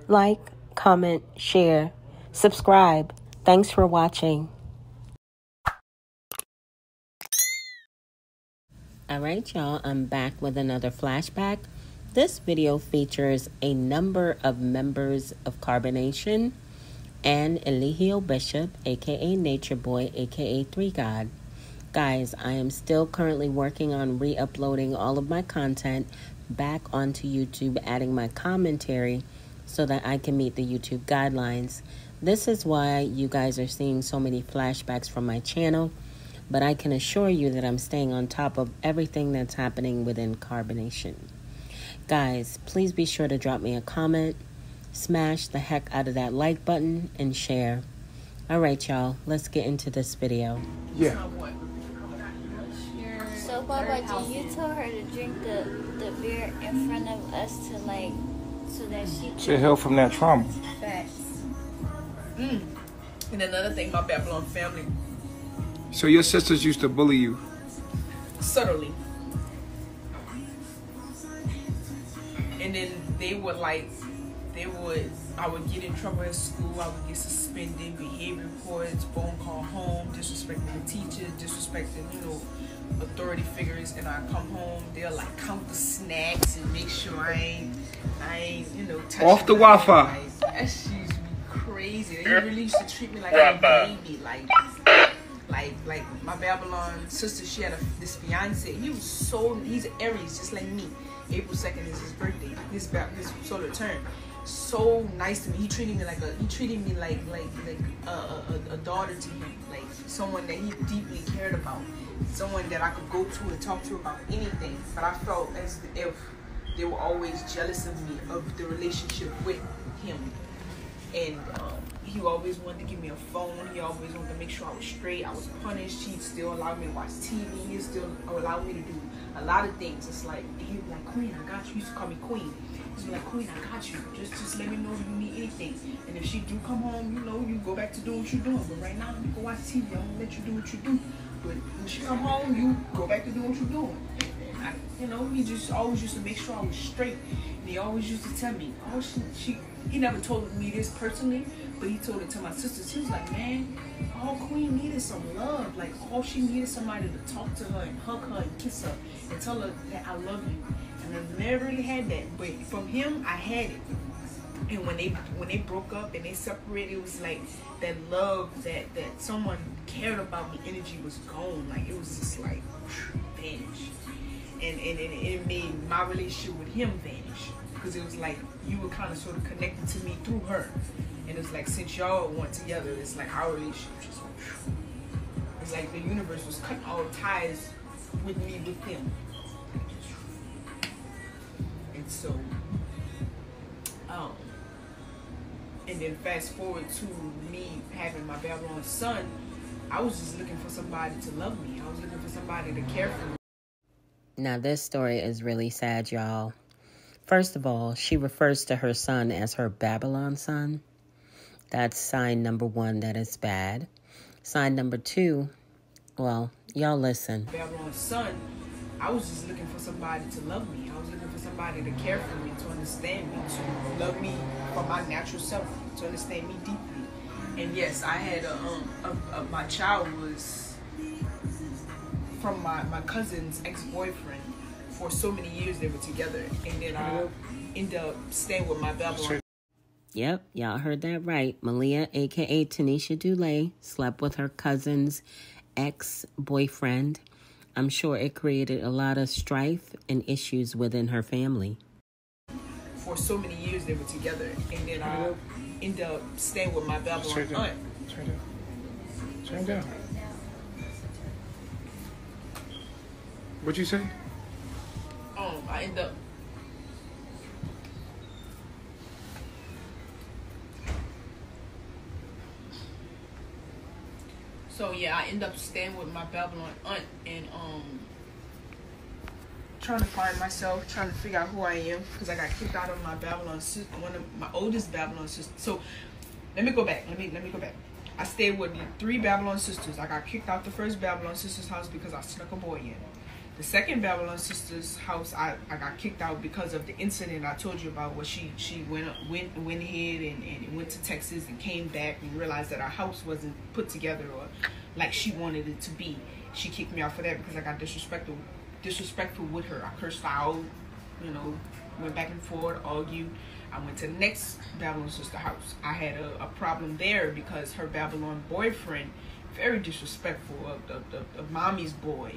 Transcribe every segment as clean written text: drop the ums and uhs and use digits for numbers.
Like, comment, share, subscribe. Thanks for watching. Alright, y'all, I'm back with another flashback. This video features a number of members of Carbonation and Eligio Bishop, aka Nature Boy, aka 3 God. Guys, I am still currently working on re-uploading all of my content back onto YouTube, adding my commentary so that I can meet the YouTube guidelines. This is why you guys are seeing so many flashbacks from my channel, but I can assure you that I'm staying on top of everything that's happening within Carbonation. Guys, please be sure to drop me a comment, smash the heck out of that like button, and share. Alright, y'all, let's get into this video. Yeah. So, Babaji, you told her to drink the beer in front of us to, like, so that she could... To heal from that trauma. Facts. And another thing, my Babylon family. So your sisters used to bully you? Subtly. And then they would I would get in trouble at school, I would get suspended, behavior reports, phone call home, disrespecting the teacher, disrespecting, authority figures, and I come home, they'll like count the snacks and make sure I ain't, touching off the Wi-Fi. Like, that shit used to be crazy. They really used to treat me like a baby, like my Babylon sister, she had this fiance. He's Aries, just like me. April 2nd is his birthday, his solar return. So nice to me. He treated me like a daughter to him, like someone that he deeply cared about, someone that I could go to and talk to about anything. But I felt as if they were always jealous of me, of the relationship with him. And he always wanted to give me a phone. He always wanted to make sure I was straight. I was punished. He still allowed me to watch TV. He still allowed me to do a lot of things. It's like, he was like, Queen, I got you. He used to call me Queen. He's like, Queen, I got you. Just let me know if you need anything. And if she do come home, you go back to doing what you're doing. But right now, you go watch TV. I'm gonna let you do what you do. But when she come home, you go back to doing what you're doing. And he just always used to make sure I was straight. And he always used to tell me, he never told me this personally, but he told it to my sisters. He was like, man, all Queen needed some love. Like, all she needed somebody to talk to her and hug her and kiss her and tell her that I love you. And I never really had that, but from him, I had it. And when they broke up and they separated, it was like that love that someone cared about me, energy was gone. Like, it was just like vanished. And it made my relationship with him vanish, because it was like you were kind of sort of connected to me through her. And it's like, since y'all weren't together, it's like our relationship just went. It's like the universe was cutting all ties with me with him. And so, and then fast forward to me having my Babylon son, I was just looking for somebody to love me. I was looking for somebody to care for me. Now, this story is really sad, y'all. First of all, she refers to her son as her Babylon son. That's sign number 1, that is bad. Sign number 2, well, y'all listen. Babylon son, I was just looking for somebody to love me. I was looking for somebody to care for me, to understand me, to love me for my natural self, to understand me deeply. And yes, I had my child was from my cousin's ex-boyfriend. For so many years they were together, and then I ended up staying with my Babylon. Yep, y'all heard that right. Malia, aka Tanisha Dulé, slept with her cousin's ex-boyfriend. I'm sure it created a lot of strife and issues within her family. For so many years they were together, and then I ended up staying with my Babylon aunt. Turn down. What'd you say? I end up I end up staying with my Babylon aunt and trying to find myself, trying to figure out who I am, because I got kicked out of my Babylon sister, one of my oldest Babylon sisters. So let me go back. Let me go back. I stayed with 3 Babylon sisters. I got kicked out the first Babylon sister's house because I snuck a boy in. The second Babylon Sisters house, I got kicked out because of the incident I told you about, where she went ahead and went to Texas and came back and realized that our house wasn't put together or like she wanted it to be. She kicked me out for that because I got disrespectful with her. I cursed her out, you know, went back and forth, argued. I went to the next Babylon Sister house. I had a problem there because her Babylon boyfriend, very disrespectful of mommy's boy,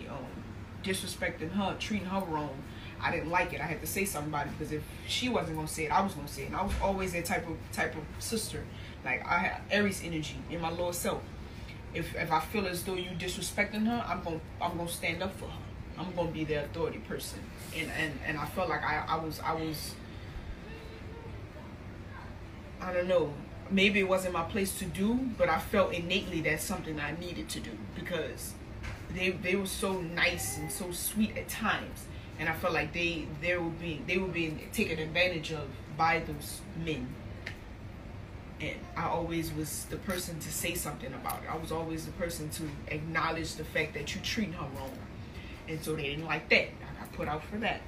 disrespecting her, treating her wrong. I didn't like it. I had to say something about it because if she wasn't gonna say it, I was gonna say it. And I was always that type of sister. Like I had Aries energy in my lower self. If I feel as though you disrespecting her, I'm gonna stand up for her. I'm gonna be the authority person. And I felt like I was I don't know, maybe it wasn't my place to do, but I felt innately that's something I needed to do because they were so nice and so sweet at times, and I felt like they were being taken advantage of by those men. And I always was the person to say something about it. I was always the person to acknowledge the fact that you treating her wrong, and so they didn't like that. I got put out for that.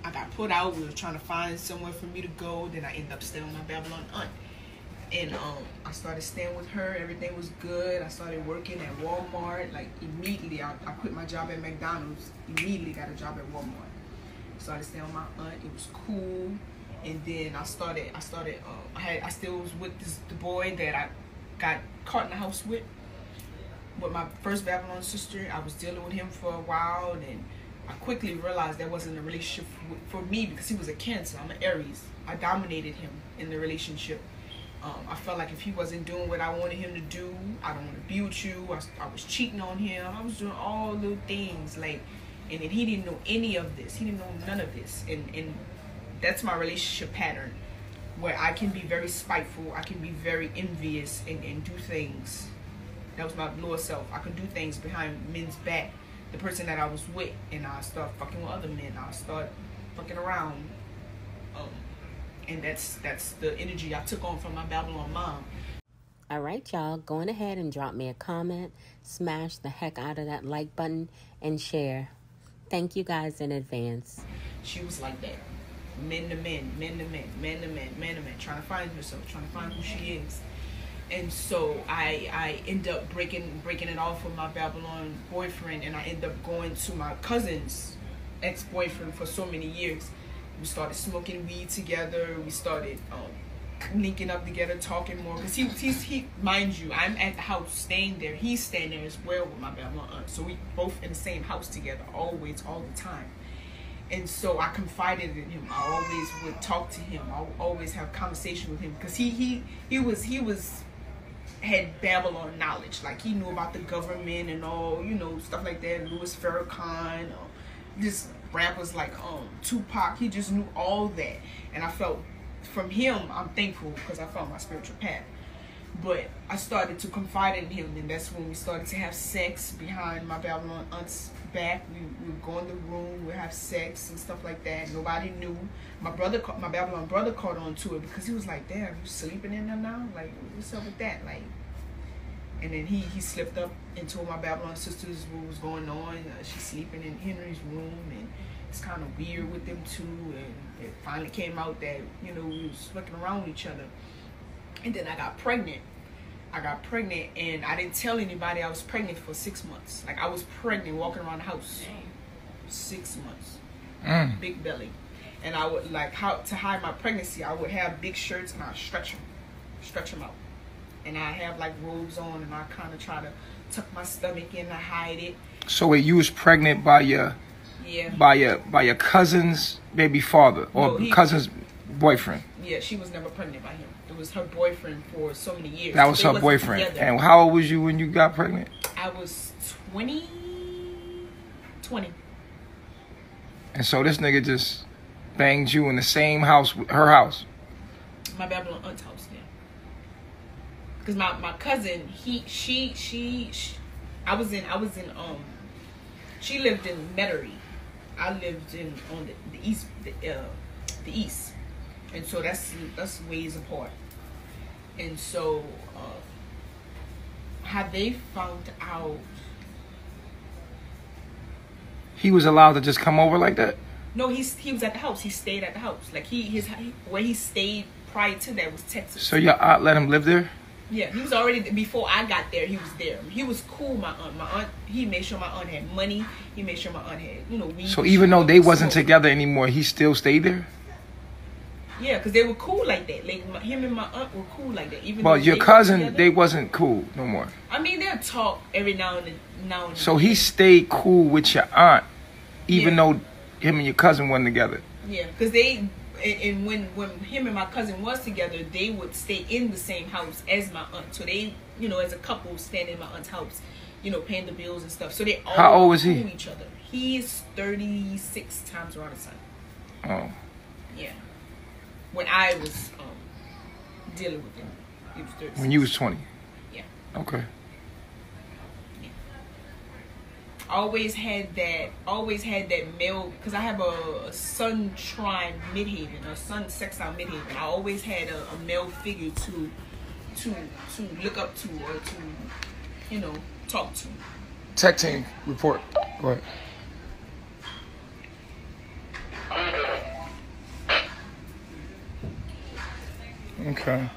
I got put out. We were trying to find somewhere for me to go. Then I ended up staying with my Babylon aunt. And I started staying with her. Everything was good. I started working at Walmart. Like immediately, I quit my job at McDonald's. Immediately got a job at Walmart. Started staying with my aunt. It was cool. And then I still was with the boy that I got caught in the house with my first Babylon sister. I was dealing with him for a while, and I quickly realized that wasn't a relationship for me because he was a Cancer. I'm an Aries. I dominated him in the relationship. I felt like if he wasn't doing what I wanted him to do, I don't want to be with you. I was cheating on him. I was doing all the things and then he didn't know any of this. He didn't know none of this. And that's my relationship pattern, where I can be very spiteful. I can be very envious and do things. That was my lower self. I could do things behind men's back. The person that I was with, and I start fucking with other men. I start fucking around. And that's the energy I took on from my Babylon mom. All right, y'all, go on ahead and drop me a comment, smash the heck out of that like button, and share. Thank you guys in advance. She was like that. Men to men, men to men, men to men, men to men, trying to find herself, trying to find who she is. And so I end up breaking it off with my Babylon boyfriend, and I end up going to my cousin's ex-boyfriend for so many years. We started smoking weed together. We started linking up together, talking more. Because he, mind you, I'm at the house staying there. He's staying there as well with my Babylon aunt. So we both in the same house together, always, all the time. And so I confided in him. I always would talk to him. I would always have conversation with him because he had Babylon knowledge. Like he knew about the government and all, you know, stuff like that. Louis Farrakhan, just rappers like Tupac. He just knew all that. And I felt from him, I'm thankful because I found my spiritual path. But I started to confide in him, and that's when we started to have sex behind my Babylon aunt's back. We would go in the room, we'd have sex and stuff like that. Nobody knew. My Babylon brother caught on to it because he was like, "Damn, you sleeping in there now? Like, what's up with that?" Like, and then he slipped up and told my Babylon sisters what was going on. She's sleeping in Henry's room, and it's kind of weird with them too. And it finally came out that, you know, we was fucking around with each other. And then I got pregnant. And I didn't tell anybody I was pregnant for 6 months. Like, I was pregnant walking around the house. 6 months. Big belly. And I would, like, how to hide my pregnancy, I would have big shirts and I'd stretch them out. And I have, like, robes on, and I kind of try to tuck my stomach in to hide it. So wait, you was pregnant by your cousin's baby father, or cousin's boyfriend? Yeah, she was never pregnant by him. It was her boyfriend for so many years. That was her boyfriend. Together. And how old was you when you got pregnant? I was 20. And so this nigga just banged you in the same house, her house? My Babylon aunt's house, yeah. Because my cousin, she lived in Metairie. I lived on the east, the east. And so that's ways apart. And so how they found out He was allowed to just come over like that? No, he was at the house. He stayed at the house. Like where he stayed prior to that was Texas. So your aunt let him live there? Yeah, he was already, before I got there, he was there. He was cool, my aunt, he made sure my aunt had money. He made sure my aunt had, weed. So even though they wasn't together anymore, he still stayed there? Yeah, because they were cool like that. Like, him and my aunt were cool like that. Even But your cousin, they wasn't cool no more. I mean, they'll talk every now and then. So he stayed cool with your aunt, even though him and your cousin weren't together? Yeah, because and when him and my cousin was together, they would stay in the same house as my aunt. So they, as a couple, stand in my aunt's house, paying the bills and stuff. So they all How old was he? Each other. He's 36 times around the sun. Oh. Yeah. When I was dealing with him, he was 36. When you was 20? Yeah. Okay. Always had that male, because I have a sun trine midhaven, a sun sextile midhaven. I always had a male figure to look up to, or to talk to. Tech team report. Go ahead. Okay.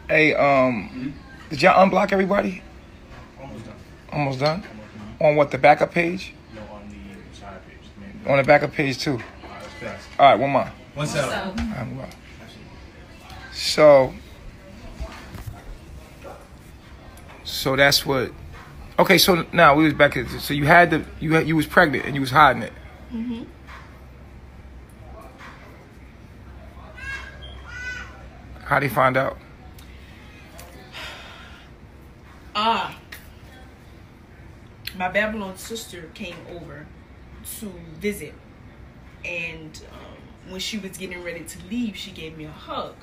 Hey, did y'all unblock everybody? Almost done? On what, the backup page? No, on the side page. On the backup page too. Fast. All right, one more. What's up? So that's what. Okay, so now we was back at. So you was pregnant and you was hiding it. Mhm. How'd he find out? My Babylon sister came over to visit, and when she was getting ready to leave, she gave me a hug,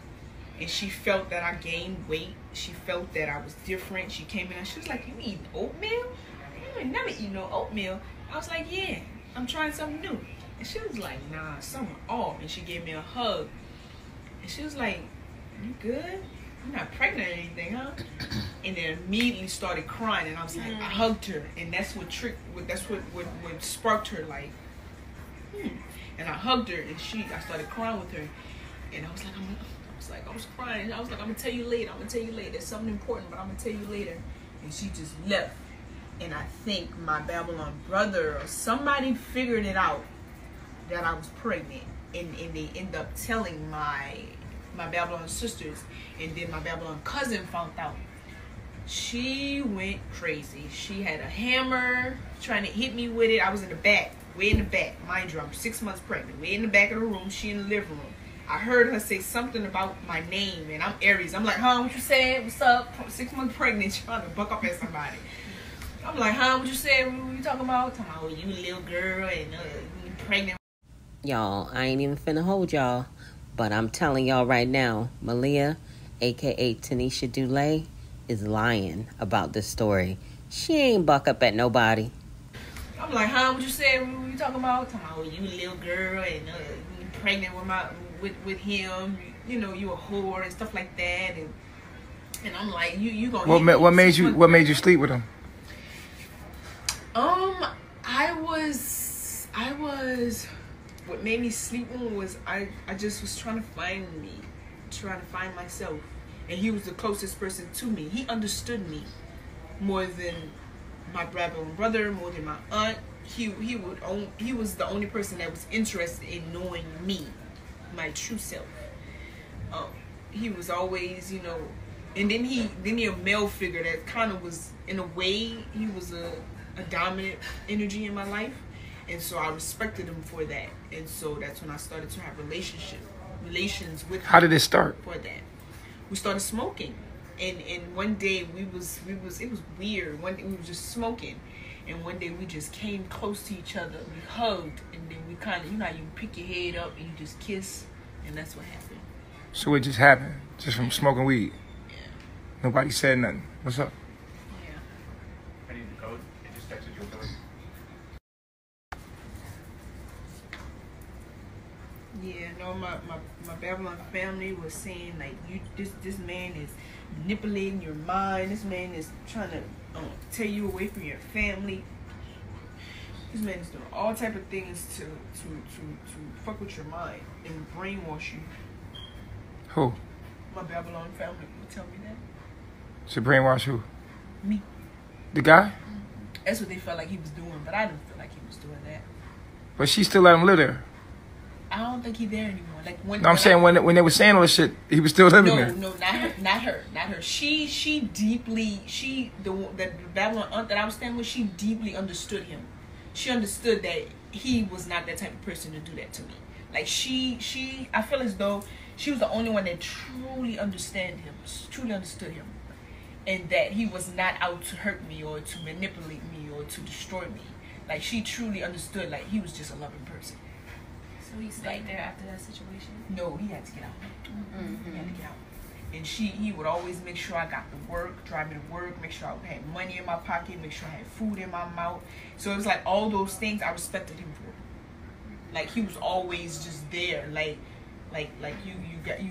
and she felt that I gained weight. She felt that I was different. She came in and she was like, "You eating oatmeal? You ain't never eaten no oatmeal." I was like, "Yeah, I'm trying something new." And she was like, "Nah, something off." And she gave me a hug, and she was like, "You good? You're not pregnant or anything, huh?" And then immediately started crying, and I was like, I hugged her, and that's what sparked her, like, And I hugged her, and I started crying with her, and I was crying. I was like, "I'm gonna tell you later. It's something important, but I'm gonna tell you later." And she just left. And I think my Babylon brother or somebody figured it out that I was pregnant, and they end up telling my Babylon sisters, and then my Babylon cousin found out. She went crazy. She had a hammer trying to hit me with it. I was in the back, way in the back. Mind you, I'm 6 months pregnant. Way in the back of the room. She in the living room. I heard her say something about my name, and I'm Aries. I'm like, "Huh, what you said? What's up?" 6 months pregnant, trying to buck up at somebody. I'm like, "Huh, what you said? What you talking about?" Talking about, "You little girl and you pregnant." Y'all, I ain't even finna hold y'all, but I'm telling y'all right now, Malia, aka Tanisha Dulé, is lying about this story. She ain't buck up at nobody. I'm like, "Huh, what you said? What you talking about?" Talking about, "You little girl and you pregnant with him. You a whore," and stuff like that. And I'm like, "You gonna?" What made you sleep with him? What made me sleep with him was I just was trying to find myself, and he was the closest person to me. He understood me more than my brother, more than my aunt. He was the only person that was interested in knowing me, my true self. He was always, and then he a male figure that kind of was, in a way, he was a dominant energy in my life. And so I respected him for that. And so that's when I started to have relations with him. How did it start? For that. We started smoking. And one day it was weird. One day we were just smoking. And one day we just came close to each other. We hugged. And then we kind of, how you pick your head up and you just kiss. And that's what happened. So it just happened? Just from smoking weed? Yeah. Nobody said nothing? What's up? Yeah. I need the code. It just texted you a code. Yeah, no, my Babylon family was saying, like, this man is manipulating your mind. This man is trying to tear you away from your family. This man is doing all type of things to fuck with your mind and brainwash you. Who? My Babylon family would tell me that. Should brainwash who? Me. The guy? That's what they felt like he was doing, but I didn't feel like he was doing that. But she still let him live there. I don't think he's there anymore. Like when No, I'm saying when they were saying all this shit, he was still living there. No, not her. She deeply, the Babylon aunt that I was staying with, she deeply understood him. She understood that he was not that type of person to do that to me. Like I feel as though she was the only one that truly understood him, and that he was not out to hurt me or to manipulate me or to destroy me. Like she truly understood, like he was just a loving person. So he stayed there after that situation? No, he had to get out. He had to get out. And he would always make sure I got to work, drive me to work, make sure I had money in my pocket, make sure I had food in my mouth. So it was like all those things I respected him for. Like he was always just there. Like you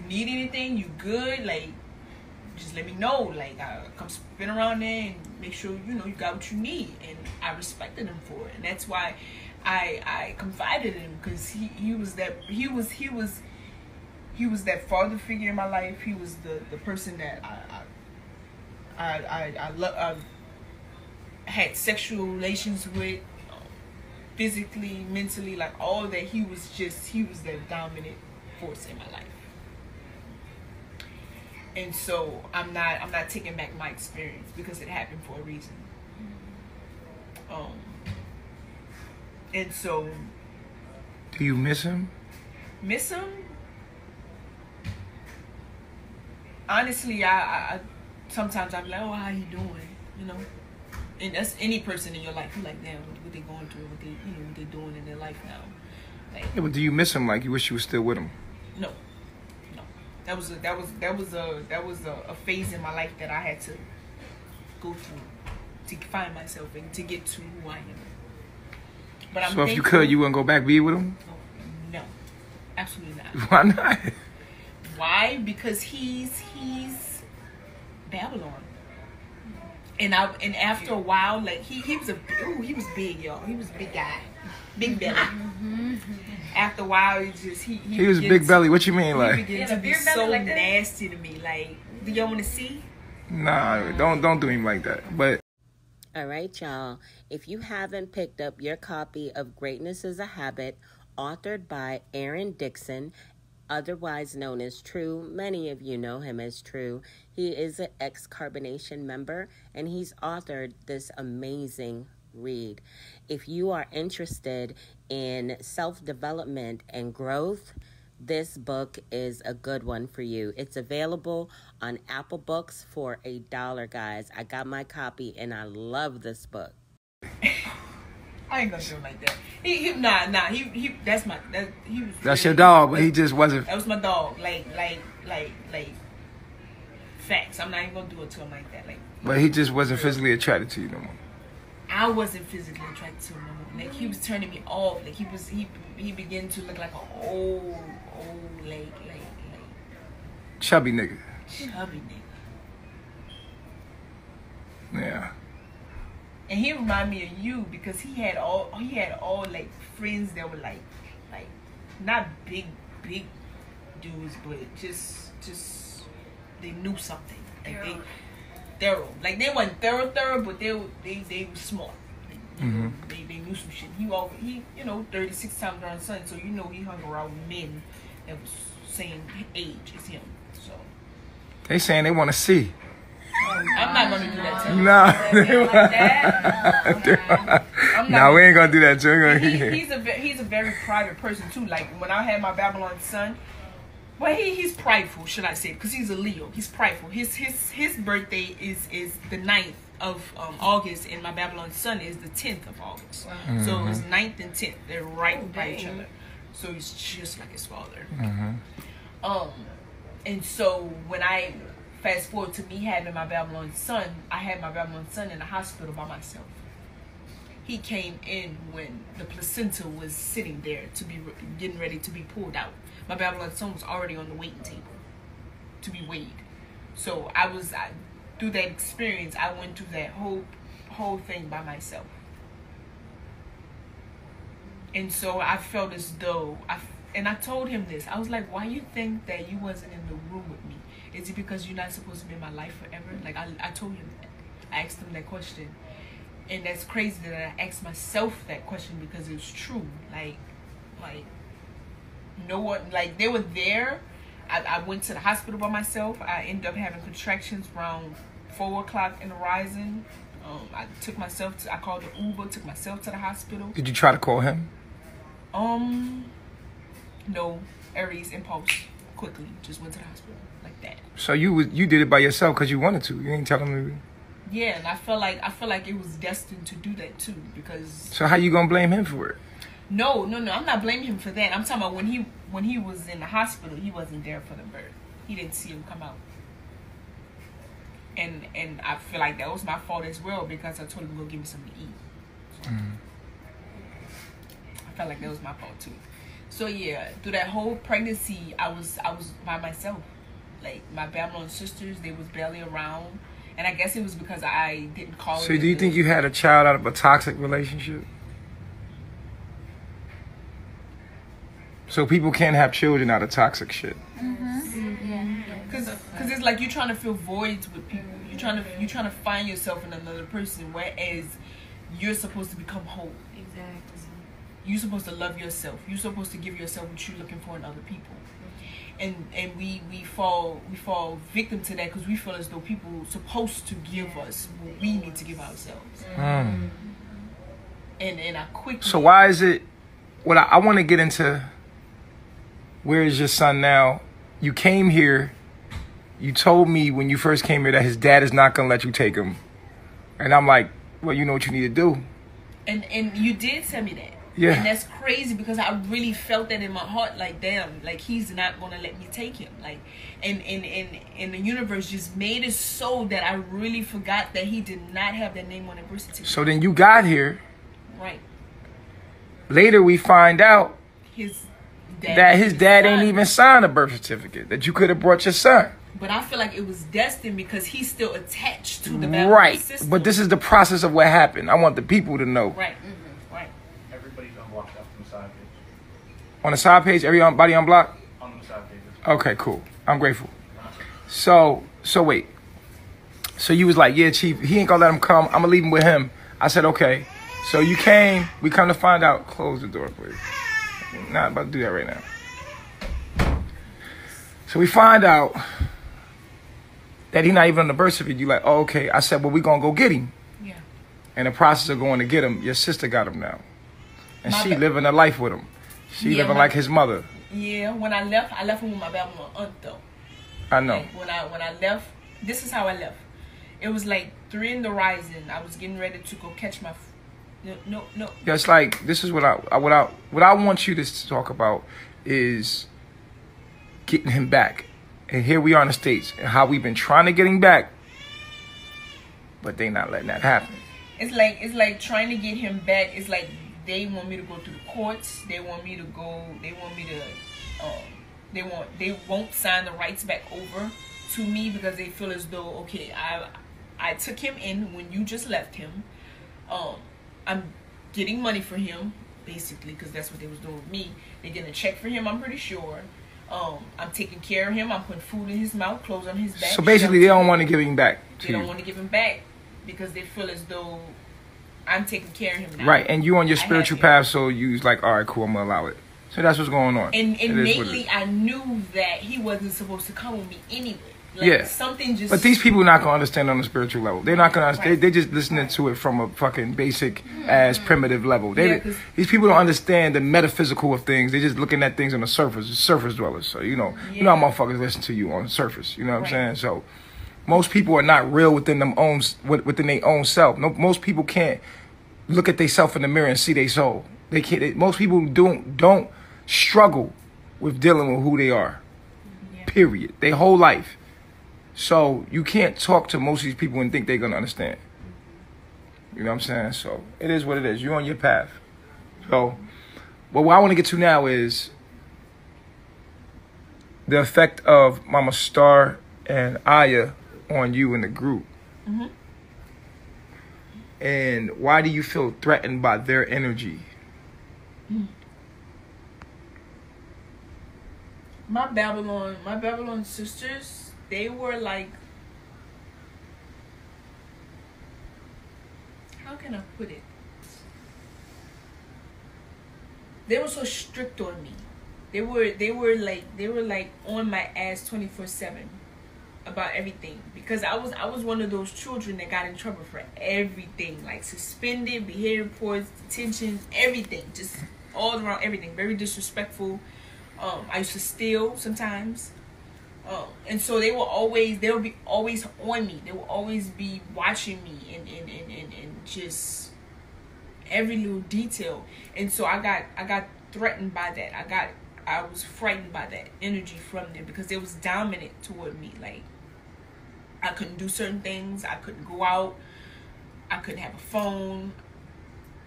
need anything, you good, like just let me know. Like I come spin around there and make sure you got what you need. And I respected him for it. And that's why I confided in him, because he was that father figure in my life. He was the person that I had sexual relations with, physically, mentally, like all that. He was that dominant force in my life. And so I'm not taking back my experience, because it happened for a reason. And so, Do you miss him? miss him? Honestly, I sometimes I'm like, oh, how he doing? And that's any person in your life. You're like, damn, what they going through, what they doing in their life now. Like, Yeah, but do you miss him like you wish you were still with him? no. That was a phase in my life that I had to go through to find myself and to get to who I am. But I'm So if you thankful- could, you wouldn't go back be with him? No, absolutely not. Why not? Why? Because he's Babylon. And after a while, like he was big, y'all. He was a big guy, big belly. After a while, he was big belly. What you mean, He like? began to be beer belly so like that? nasty to me. Like, do y'all want to see? Nah, don't do him like that. But All right, y'all. If you haven't picked up your copy of Greatness is a Habit, authored by Aaron Dixon, otherwise known as True, many of you know him as True. He is an ex-Carbonation member, and he's authored this amazing read. If you are interested in self-development and growth, this book is a good one for you. It's available on Apple Books for $1, guys. I got my copy, and I love this book. I ain't gonna do it like that. He that's your dog, but he just wasn't. That was my dog. Like facts. I'm not even gonna do it to him like that. Like, But he just wasn't physically attracted to you no more. I wasn't physically attracted to him no more. Like, he was turning me off. Like, he began to look like an old like Chubby nigga. chubby nigga. Yeah. And he reminded me of you, because he had all like friends that were like not big dudes, but just they knew something. Like they thorough. Like, they weren't thorough, but they were smart. They knew some shit. He 36 times around the sun, so he hung around men that was same age as him. So They saying they want to see. I'm not gonna do that to him. Nah. I'm not Nah, we ain't gonna do that to him. He's a very private person too. Like, when I had my Babylon son, well, he's prideful, should I say? Because he's a Leo. He's prideful. His birthday is the 9th of August, and my Babylon son is the 10th of August. Mm-hmm. So it's 9th and 10th. They're right by each other. So he's just like his father. And so when I fast forward to me having my Babylon son, I had my Babylon son in the hospital by myself. He came in when the placenta was sitting there to be getting ready to be pulled out. My Babylon son was already on the waiting table to be weighed. So through that experience, I went through that whole thing by myself. And so I felt as though and I told him this. I was like, why you think that you wasn't in the room with me? Is it because you're not supposed to be in my life forever? Like, I told him that. I asked him that question. And that's crazy that I asked myself that question because it was true. Like no one, like, they were there. I went to the hospital by myself. I ended up having contractions around 4 o'clock in the rising. I called the Uber, took myself to the hospital. Did you try to call him? No. Aries, impulse, quickly, just went to the hospital like that. So you did it by yourself because you wanted to. You ain't tell him. Yeah, and I feel like it was destined to do that too because. So how you gonna blame him for it? No. I'm not blaming him for that. I'm talking about when he was in the hospital, he wasn't there for the birth. He didn't see him come out. And I feel like that was my fault as well because I told him to go give me something to eat. So I felt like that was my fault too. So yeah, through that whole pregnancy, I was by myself. Like, my Babylon sisters, they was barely around, and I guess it was because I didn't call. So do you think you had a child out of a toxic relationship? So people can't have children out of toxic shit. Because it's like you're trying to fill voids with people. You're trying to find yourself in another person, whereas you're supposed to become whole. Exactly. You're supposed to love yourself. You're supposed to give yourself what you're looking for in other people. And we fall victim to that because we feel as though people are supposed to give us what we need to give ourselves. And I quickly. So why is it? Well, I want to get into. Where is your son now? You came here. You told me when you first came here that his dad is not gonna let you take him, and I'm like, well, you know what you need to do. And you did tell me that. Yeah. And that's crazy because I really felt that in my heart. Like, damn, like, he's not gonna let me take him. Like, and the universe just made it so that I really forgot that he did not have that name on the birth certificate. So then you got here. Right. Later we find out his dad ain't even signed a birth certificate. That you could have brought your son. But I feel like it was destined because he's still attached to the Babylon right. system. But this is the process of what happened. I want the people to know. Right. Right. Everybody's unblocked up on the side page. On the side page, everybody unblocked? On the side page. Okay, cool. I'm grateful. So wait. So you was like, yeah, Chief, he ain't gonna let him come. I'm gonna leave him with him. I said, okay. So you came. We come to find out. Close the door, please. Not about to do that right now. So we find out that he's not even on the birth certificate. You like, oh, okay. I said, well, we gonna go get him. Yeah. In the process of going to get him, your sister got him now. And she bad. living a life with him. She living like his mother. Yeah, when I left him with my Babylon aunt though. I know. Like, when I left, this is how I left. It was like 3 in the rising. I was getting ready to go catch my. No. Yeah, it's like this is what I want you to talk about is getting him back. And here we are in the States and how we've been trying to get him back, but they not letting that happen. It's like trying to get him back. It's like they want me to go through the courts. They want me to go. They want me to. They won't sign the rights back over to me because they feel as though, okay, I took him in when you just left him. I'm getting money for him basically because that's what they was doing with me. They getting a check for him. I'm pretty sure. I'm taking care of him. I'm putting food in his mouth, clothes on his back. So basically, they don't want to give him back to They you. don't want to give him back because they feel as though I'm taking care of him now. Right, and you on your I spiritual have him. path, so you was like, all right, cool, I'm gonna allow it. So that's what's going on. And It is what it innately, is. I knew that he wasn't supposed to come with me anyway. Like, Yeah. something just. But these people not gonna understand on the spiritual level. They're not gonna understand. Right. They just listening to it from a fucking basic ass primitive level. Yeah, 'cause- These people don't understand the metaphysical of things. They're just looking at things on the surface. Surface dwellers. So you know how motherfuckers listen to you on the surface. You know what I'm Right. saying? So most people are not real within within their own self. No, most people can't look at themselves in the mirror and see their soul. They can't. Most people don't struggle with dealing with who they are. Yeah. Period. Their whole life. So you can't talk to most of these people and think they're gonna understand. You know what I'm saying? So it is what it is. You're on your path. So, but what I want to get to now is the effect of Mama Star and Aya on you in the group. Mm-hmm. And why do you feel threatened by their energy? My Babylon sisters, they were like, how can I put it? They were so strict on me. They were like on my ass 24/7 about everything, because I was one of those children that got in trouble for everything, like suspended, behavior reports, detention, everything, just all around everything. Very disrespectful. I used to steal sometimes. And so they would be always on me. They would always be watching me and just every little detail. And so I got threatened by that. I was frightened by that energy from them, because they was dominant toward me. Like, I couldn't do certain things. I couldn't go out. I couldn't have a phone.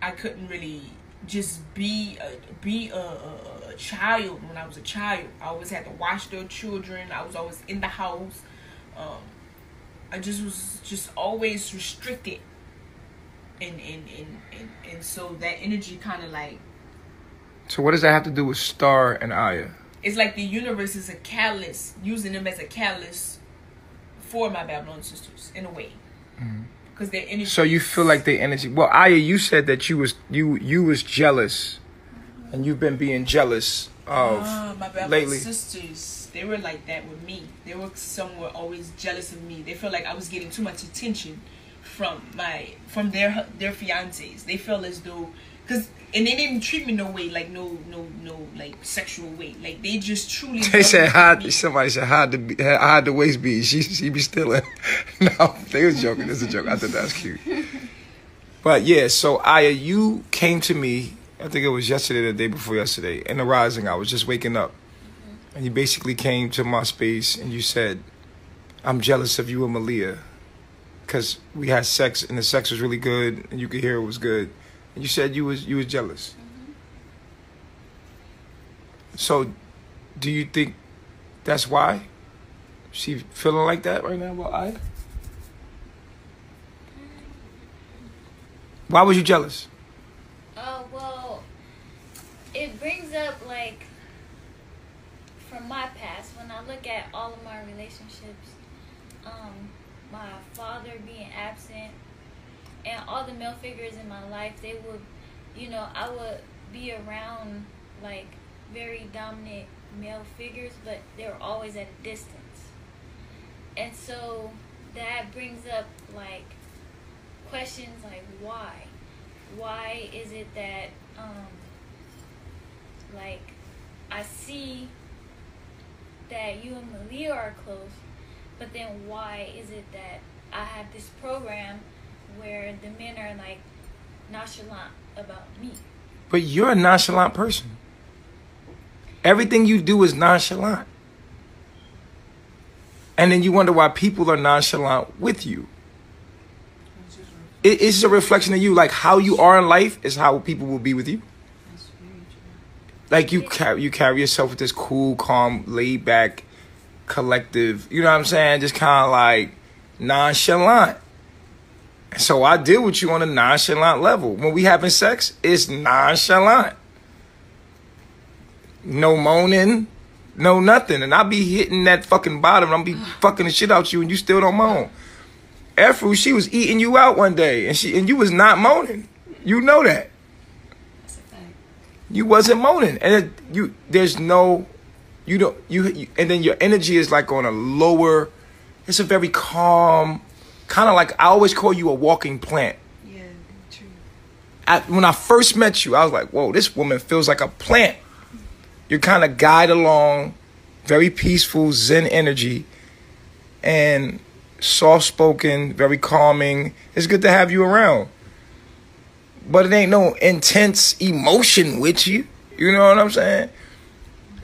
I couldn't really just be a child when I was a child. I always had to watch their children. I was always in the house. I was always restricted. And so that energy kind of like. So what does that have to do with Star and Aya? It's like the universe is a catalyst, using them as a catalyst for my Babylon sisters in a way. Because their energy. So you feel like their energy. Well, Aya, you said that you was jealous, and you've been being jealous of my Babylon lately. sisters. They were like that with me. They were somewhere always jealous of me. They felt like I was getting too much attention from their fiancés. They felt as though, and they didn't treat me no way, like no like sexual way. Like they just truly. They said somebody said hide the waist bead. She be stealing. No, they was joking. It's a joke. I thought that was cute. But yeah, so Aya, you came to me. I think it was yesterday, or the day before yesterday, in the rising. I was just waking up, and you basically came to my space and you said, "I'm jealous of you and Malia, because we had sex and the sex was really good, and you could hear it was good." And you said you was jealous. So, do you think that's why she feeling like that right now about Aya? Why was you jealous? Well, it brings up, like, from my past, when I look at all of my relationships, my father being absent, and all the male figures in my life, they would, I would be around, like, very dominant male figures, but they were always at a distance. And so that brings up, like, questions like, why? Why is it that, like, I see that you and Malia are close, but then why is it that I have this program where the men are like nonchalant about me? But you're a nonchalant person. Everything you do is nonchalant. And then you wonder why people are nonchalant with you. It's a reflection of you. Like, how you are in life is how people will be with you. Like, you carry yourself with this cool, calm, laid back, collective, you know what I'm saying? Just kind of like nonchalant. So I deal with you on a nonchalant level. When we having sex, it's nonchalant. No moaning, no nothing. And I be hitting that fucking bottom, and I'll be fucking the shit out you, and you still don't moan. Efru, she was eating you out one day, and you was not moaning. You know that. That's a fact. You wasn't moaning, and and then your energy is like on a lower. It's a very calm. Kind of like, I always call you a walking plant. Yeah, true. When I first met you, I was like, whoa, this woman feels like a plant. You're kind of guide along, very peaceful, zen energy, and soft-spoken, very calming. It's good to have you around. But it ain't no intense emotion with you. You know what I'm saying?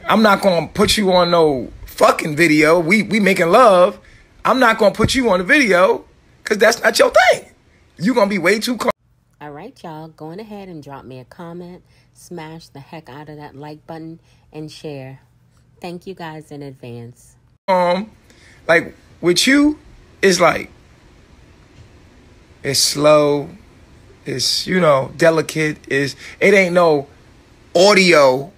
I'm not going to put you on no fucking video. We making love. I'm not going to put you on the video. Because that's not your thing. You're going to be way too calm. All right, y'all. Go on ahead and drop me a comment. Smash the heck out of that like button and share. Thank you guys in advance. Like, with you, it's like, it's slow. It's, delicate. It ain't no audio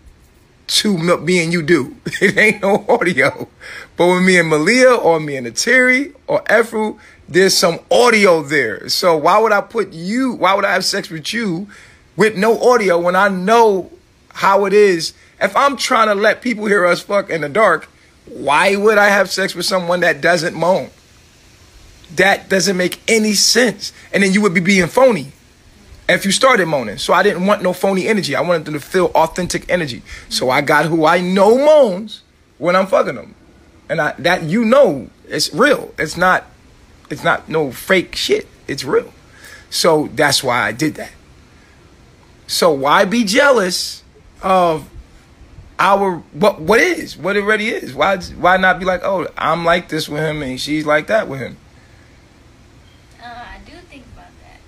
to me and you do. It ain't no audio. But when me and Malia or me and Atiri or Efru, there's some audio there. So why would I have sex with you with no audio when I know how it is? If I'm trying to let people hear us fuck in the dark, why would I have sex with someone that doesn't moan? That doesn't make any sense. And then you would be being phony if you started moaning. So I didn't want no phony energy. I wanted them to feel authentic energy. So I got who I know moans when I'm fucking them. And that it's real. It's not no fake shit. It's real. So that's why I did that. So why be jealous of what it already is? Why not be like, oh, I'm like this with him and she's like that with him? I do think about that.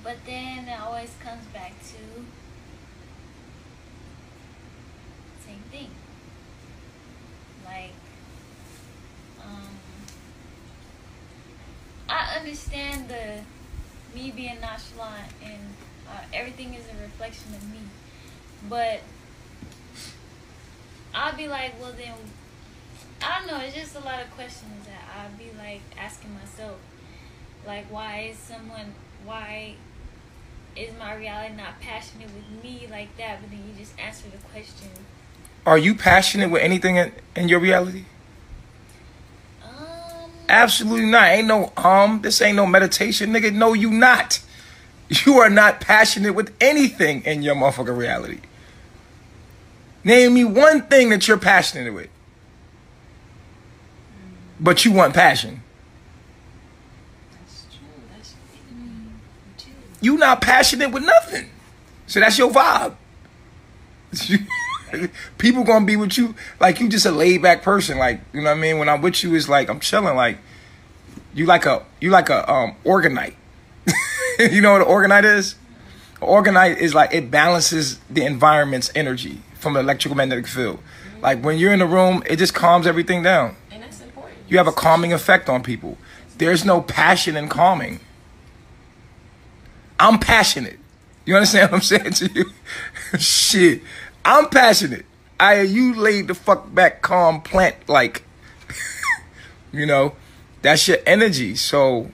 But then it always comes back to same thing. Like, I understand me being nonchalant and everything is a reflection of me. But I'll be like, well then, I don't know, it's just a lot of questions that I'll be like asking myself. Like, why is my reality not passionate with me like that? But then you just answer the question. Are you passionate with anything in your reality? Absolutely not. Ain't no this ain't no meditation, nigga. No, you not. You are not passionate with anything in your motherfucking reality. Name me one thing that you're passionate with. But you want passion. That's true. That's too. You not passionate with nothing. So that's your vibe. People gonna be with you like you just a laid back person. Like, you know what I mean? When I'm with you, it's like I'm chilling. Like you like a orgonite. You know what an orgonite is? An orgonite is like it balances the environment's energy from an electromagnetic field. Like when you're in the room, it just calms everything down. And that's important. You have a calming effect on people. There's no passion in calming. I'm passionate. You understand what I'm saying to you? Shit. I'm passionate. You laid the fuck back calm plant like, you know, that's your energy. So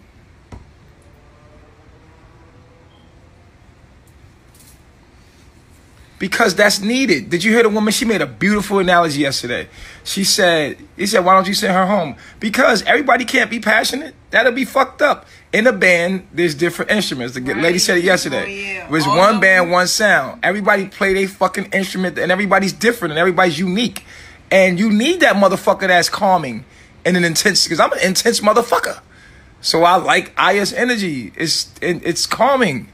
because that's needed. Did you hear the woman? She made a beautiful analogy yesterday. He said, why don't you send her home? Because everybody can't be passionate. That'll be fucked up. In a band, there's different instruments. The lady said it yesterday. Oh, yeah. It was one band, one sound. Everybody play their fucking instrument, and everybody's different, and everybody's unique. And you need that motherfucker that's calming and an intense, because I'm an intense motherfucker. So I like Aya's energy. It's calming.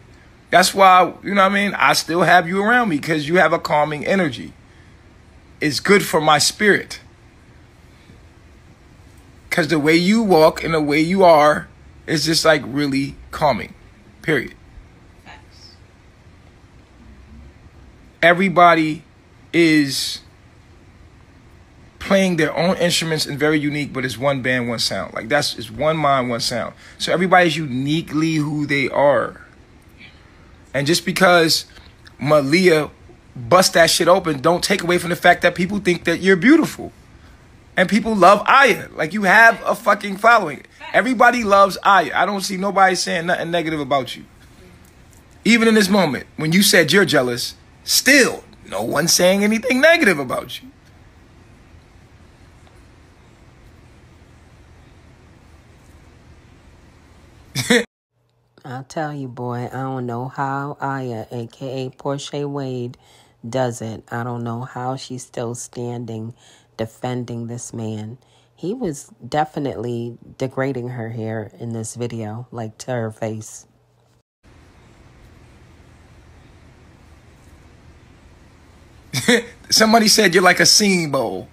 That's why, you know what I mean? I still have you around me because you have a calming energy. It's good for my spirit. Because the way you walk and the way you are is just like really calming. Period. Facts. Everybody is playing their own instruments and very unique, but it's one band, one sound. Like it's one mind, one sound. So everybody's uniquely who they are. And just because Malia bust that shit open, don't take away from the fact that people think that you're beautiful. And people love Aya. Like, you have a fucking following. Everybody loves Aya. I don't see nobody saying nothing negative about you. Even in this moment, when you said you're jealous, still, no one's saying anything negative about you. I'll tell you, boy, I don't know how Aya, a.k.a. Portia Wade, does it. I don't know how she's still standing, defending this man. He was definitely degrading her here in this video, like to her face. Somebody said you're like a singing bowl.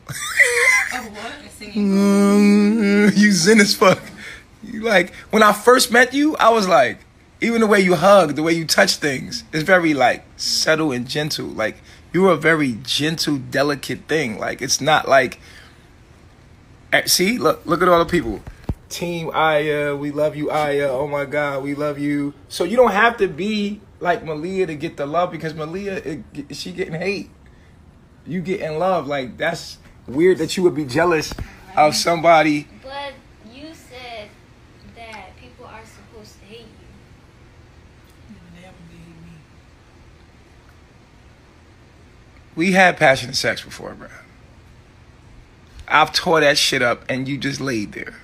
Oh, what? A singing bowl? You zen as fuck. You like, when I first met you, I was like, even the way you hug, the way you touch things, it's very like subtle and gentle. Like, you're a very gentle, delicate thing. Like, it's not like, see, look at all the people. Team Aya, we love you, Aya. Oh my God, we love you. So you don't have to be like Malia to get the love because Malia, she getting hate. You getting love. Like, that's weird that you would be jealous of somebody. But you said that people are supposed to hate you. Never did me. We had passionate sex before, bro. I've tore that shit up and you just laid there.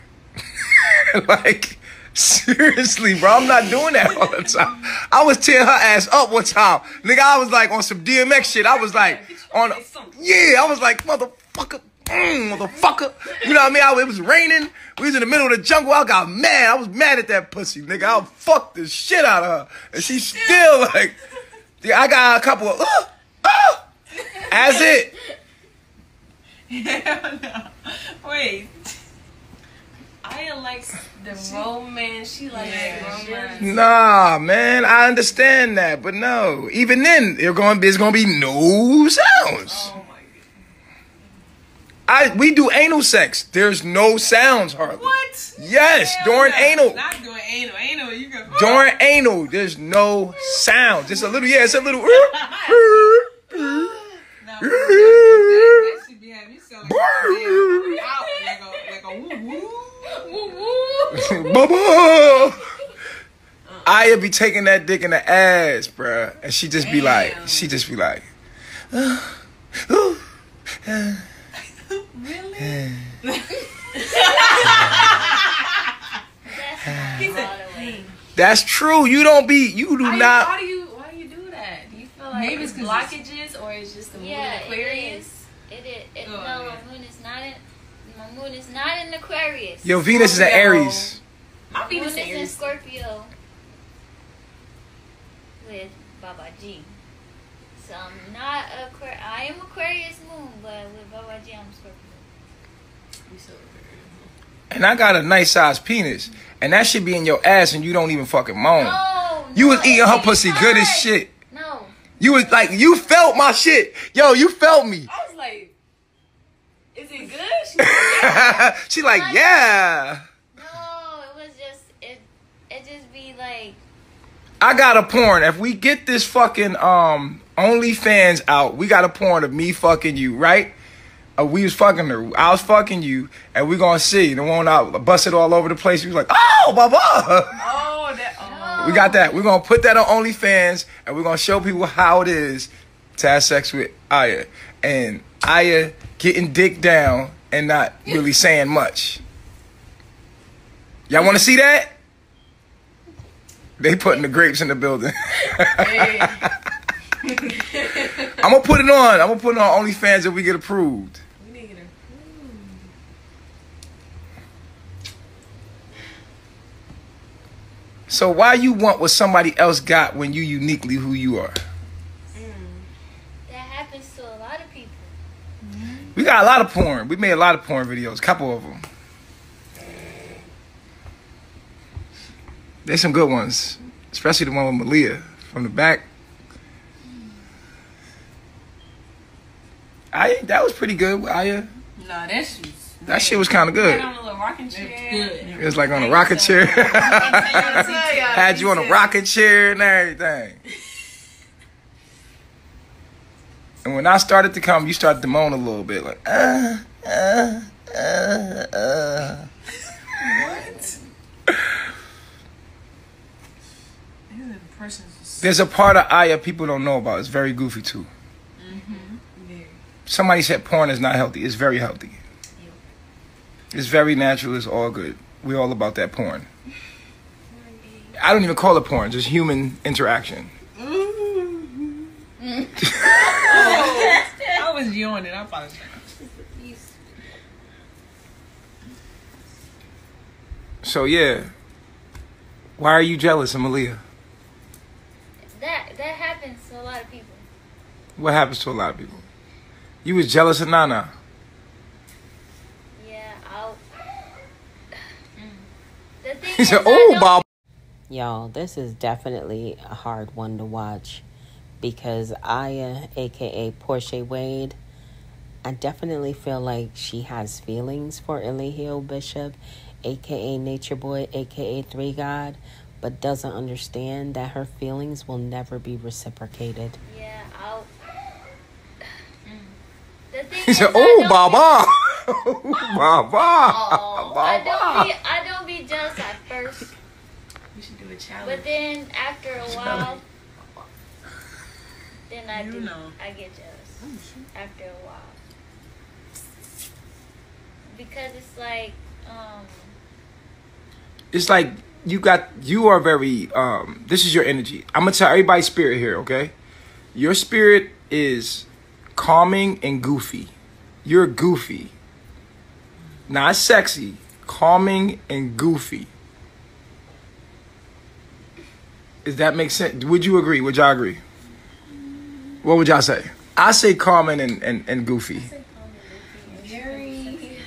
Like, seriously, bro, I'm not doing that all the time. I was tearing her ass up one time. Nigga, I was like on some DMX shit. I was like, I was like, motherfucker, motherfucker. You know what I mean? It was raining. We was in the middle of the jungle. I got mad. I was mad at that pussy, nigga. I fucked the shit out of her. And she's still like, I got a couple of, as it. Hell no. Wait. I like the romance. She likes the romance. Nah, man, I understand that, but no. Even then, there's gonna be no sounds. Oh my god. We do anal sex. There's no sounds, hardly. What? Yes, Hell during no. anal. Not doing anal. Anal, you can. During anal, there's no sounds. It's a little, it's a little. No, that should be having you sound like a woo woo. Bubba. I'll be taking that dick in the ass, bruh. And she just be like, Really? That's true. You do not. Why do you do that? Do you feel like Maybe it's it's 'cause blockages or it's just the moon in Aquarius? It is. Oh, No, yeah. my moon is not in Aquarius. Yo, Venus is an Aries. My My moon Venus is in Aries. Scorpio with Baba G. So I'm not I am Aquarius moon, but with Baba G, I'm Scorpio. And I got a nice sized penis. And that should be in your ass and you don't even fucking moan. No, You was eating her it pussy didn't good as hurt. shit. No. You was like, you felt my shit. Yo, you felt me. I was like, is it good? She was like, She like, yeah. No, it was just it just be like I got a porn. If we get this fucking OnlyFans out, we got a porn of me fucking you, right? We was fucking her. I was fucking you, and we gonna see. The one I busted all over the place. He was like, oh, baba. oh, that. Oh. We got that. We're gonna put that on OnlyFans, and we're gonna show people how it is to have sex with Aya. And Aya getting dick down and not really saying much. Y'all wanna see that? They putting the grapes in the building. Hey. I'm gonna put it on. I'm gonna put it on OnlyFans if we get approved. We need her. So why you want what somebody else got when you uniquely who you are? that happens to a lot of people. We got a lot of porn. We made a lot of porn videos. A couple of them. There's some good ones, especially the one with Malia from the back. That was pretty good with Aya. Nah, that shit's. That shit was kind of good. On a little rocking chair. It was like on a rocking chair. Had you on a rocking chair and everything. And when I started to come, you started to moan a little bit, like What? There's a part of Aya people don't know about. It's very goofy too. Somebody said porn is not healthy. It's very healthy. It's very natural. It's all good. We're all about that porn. I don't even call it porn. Just human interaction. I was yawning. I apologize. So yeah. Why are you jealous of Malia? That happens to a lot of people. What happens to a lot of people? You was jealous of Nana. Yeah, the thing He is, said, I "Oh, don't- Bob." Y'all, this is definitely a hard one to watch because Aya, aka Portia Wade, I definitely feel like she has feelings for Eligio Bishop, aka Nature Boy, aka 3 God, but doesn't understand that her feelings will never be reciprocated. Yeah, I'll. The thing He is, said, "Oh, Baba, Baba, Baba." I don't be jealous at first, We should do a challenge. but then after a while, then I You do. know. I get jealous after a while because it's like, It's like you are very. This is your energy. I'm gonna tell everybody's spirit here, okay? Your spirit is calming and goofy. You're goofy, not sexy. Calming and goofy. Does that make sense? Would you agree? Would y'all agree? What would y'all say? I say calming and goofy. Very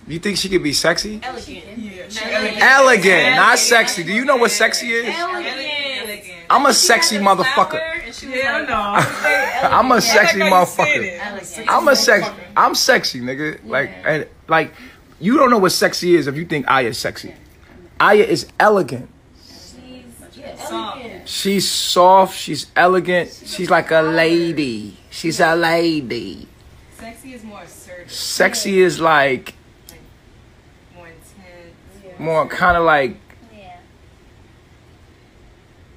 You think she could be sexy? elegant. Yeah, she Elegant, not sexy. Do you know what sexy is? Elegant. I'm a sexy She had a motherfucker. flower and she was Hell like, no. I'm a sexy Like how you said motherfucker. it. elegant. I'm sexy, nigga. Like you don't know what sexy is if you think Aya is sexy. Aya is elegant. Elegant. She's soft. She's elegant. She's like a lady. She's a lady. Sexy is more assertive, Sexy is like more intense. more kind of like yeah.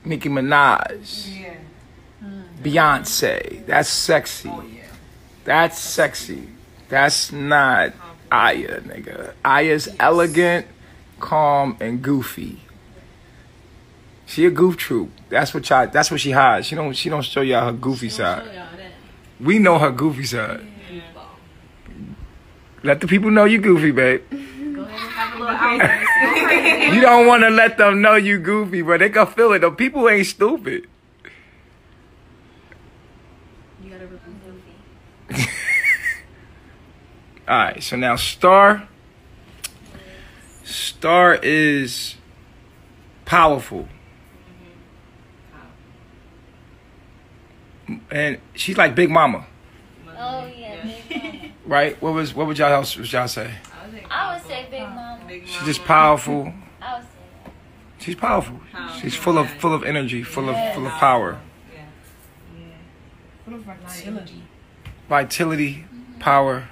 Nicki Minaj, Yeah. Beyonce. That's sexy. Oh yeah. That's sexy. That's not Aya, nigga. Aya's elegant, calm, and goofy. She a goof troop. That's what she hides. She don't show y'all her goofy side. We know her goofy side. Let the people know you goofy, babe. Go ahead and have a little outburst. You don't want to let them know you goofy, but they can feel it. The people ain't stupid. You gotta rip them goofy. All right, so now Star is powerful. And she's like Big Mama, Oh yeah, Big Mama. right? What would y'all say? I would say Big Mama. She's just powerful. I would say that. She's powerful. She's full of energy, full of power, Full of vitality. vitality, power.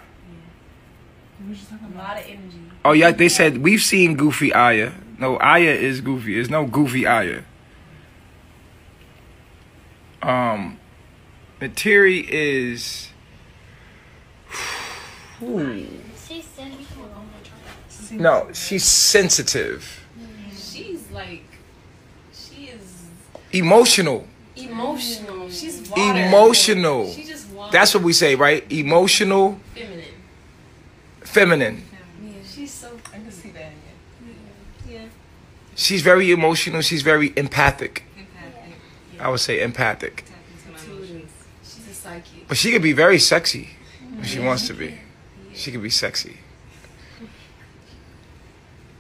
A lot of energy. Oh yeah, they said we've seen Goofy Aya. No, Aya is Goofy. There's no Goofy Aya. Materi is. She's sensual. No, she's sensitive, She's like, she is emotional. emotional. She's water. Emotional. She just water. That's what we say, right? Emotional, feminine. feminine. Yeah, she's so. I can see that. Yeah. She's very emotional. She's very empathic. Empathic. I would say empathic. Tap into my emotions. She's a psychic. But she could be very sexy if she wants to be. She could be sexy.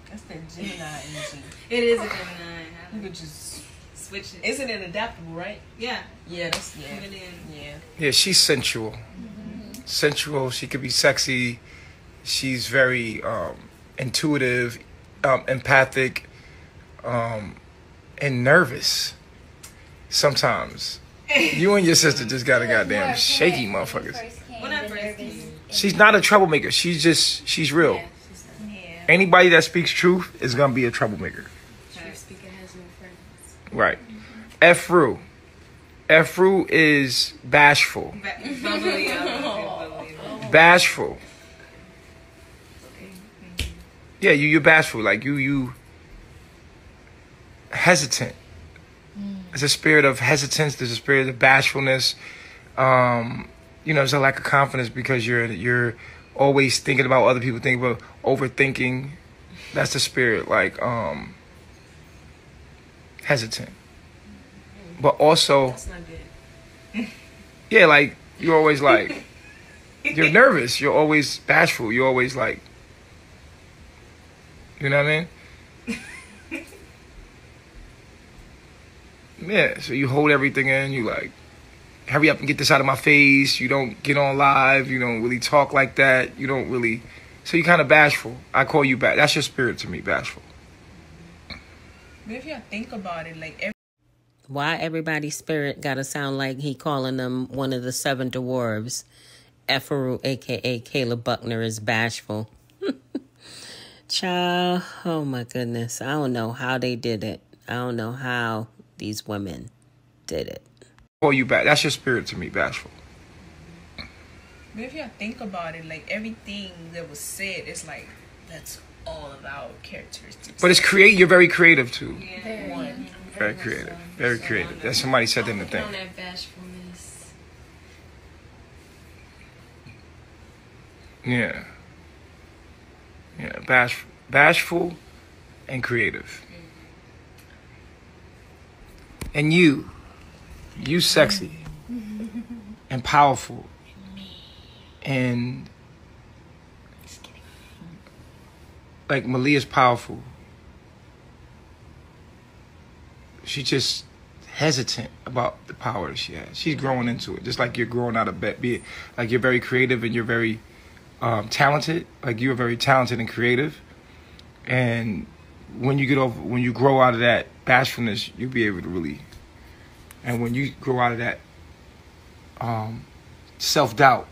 That's the Gemini energy. It is a Gemini. You could just Switch it. Isn't it adaptable, right? Yeah. Yeah, that's yeah. Put it in. Yeah. Yeah, she's sensual. Sensual. She could be sexy. She's very intuitive, empathic, and nervous. Sometimes. You and your sister just got a goddamn shaky motherfuckers. When I first came. She's not a troublemaker. She's real. Yeah. Anybody that speaks truth is gonna be a troublemaker. Truth speaker has no friends. Right. Efru. Efru is bashful. Bubbly. Bubbly. Bashful. Yeah, you're bashful. Like you hesitant. There's a spirit of hesitance. There's a spirit of bashfulness. There's a lack of confidence because you're always thinking about what other people think, about overthinking. That's the spirit. Like hesitant, but also That's not good. yeah, like you're always like you're nervous. You're always bashful. You're always like, you know what I mean? Yeah, so you hold everything in. You like, hurry up and get this out of my face. You don't get on live. You don't really talk like that. You don't really. So you kind of bashful. I call you back. That's your spirit to me, bashful. But if you think about it, like Why everybody's spirit gotta sound like he calling them one of the 7 dwarves? Ephraim, a.k.a. Caleb Buckner, is bashful. Child, oh my goodness. I don't know how they did it. I don't know how these women did it. Call you back. That's your spirit to me, bashful. But if you think about it, like everything that was said, it's like that's all of our characteristics. But it's you're very creative too. One. Very creative. Very creative. That somebody said that in the thing. On that bashfulness. Yeah. Yeah. Bashful and creative. And you sexy and powerful and like Malia's powerful. She's just hesitant about the power that she has. She's growing into it, just like you're growing out of bed. Like you're very creative and you're very talented. Like you're very talented and creative. And when you grow out of that bashfulness, you'll be able to really. And when you grow out of that self-doubt,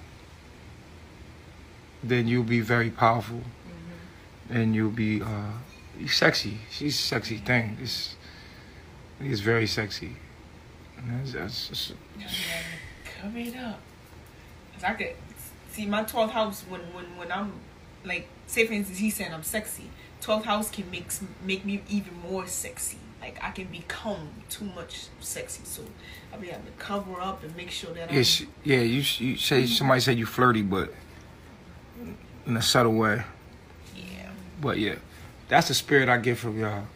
then you'll be very powerful. Mm-hmm. And you'll be sexy. She's a sexy thing. It's very sexy. That's just... Cover it up. 'Cause I could see my 12th house when I'm like, say for instance, he's saying I'm sexy. 12th house can make me even more sexy. Like I can become too much sexy, so I'll be having to cover up and make sure that you say somebody said you flirty, but in a subtle way. Yeah. But yeah, that's the spirit I get from y'all.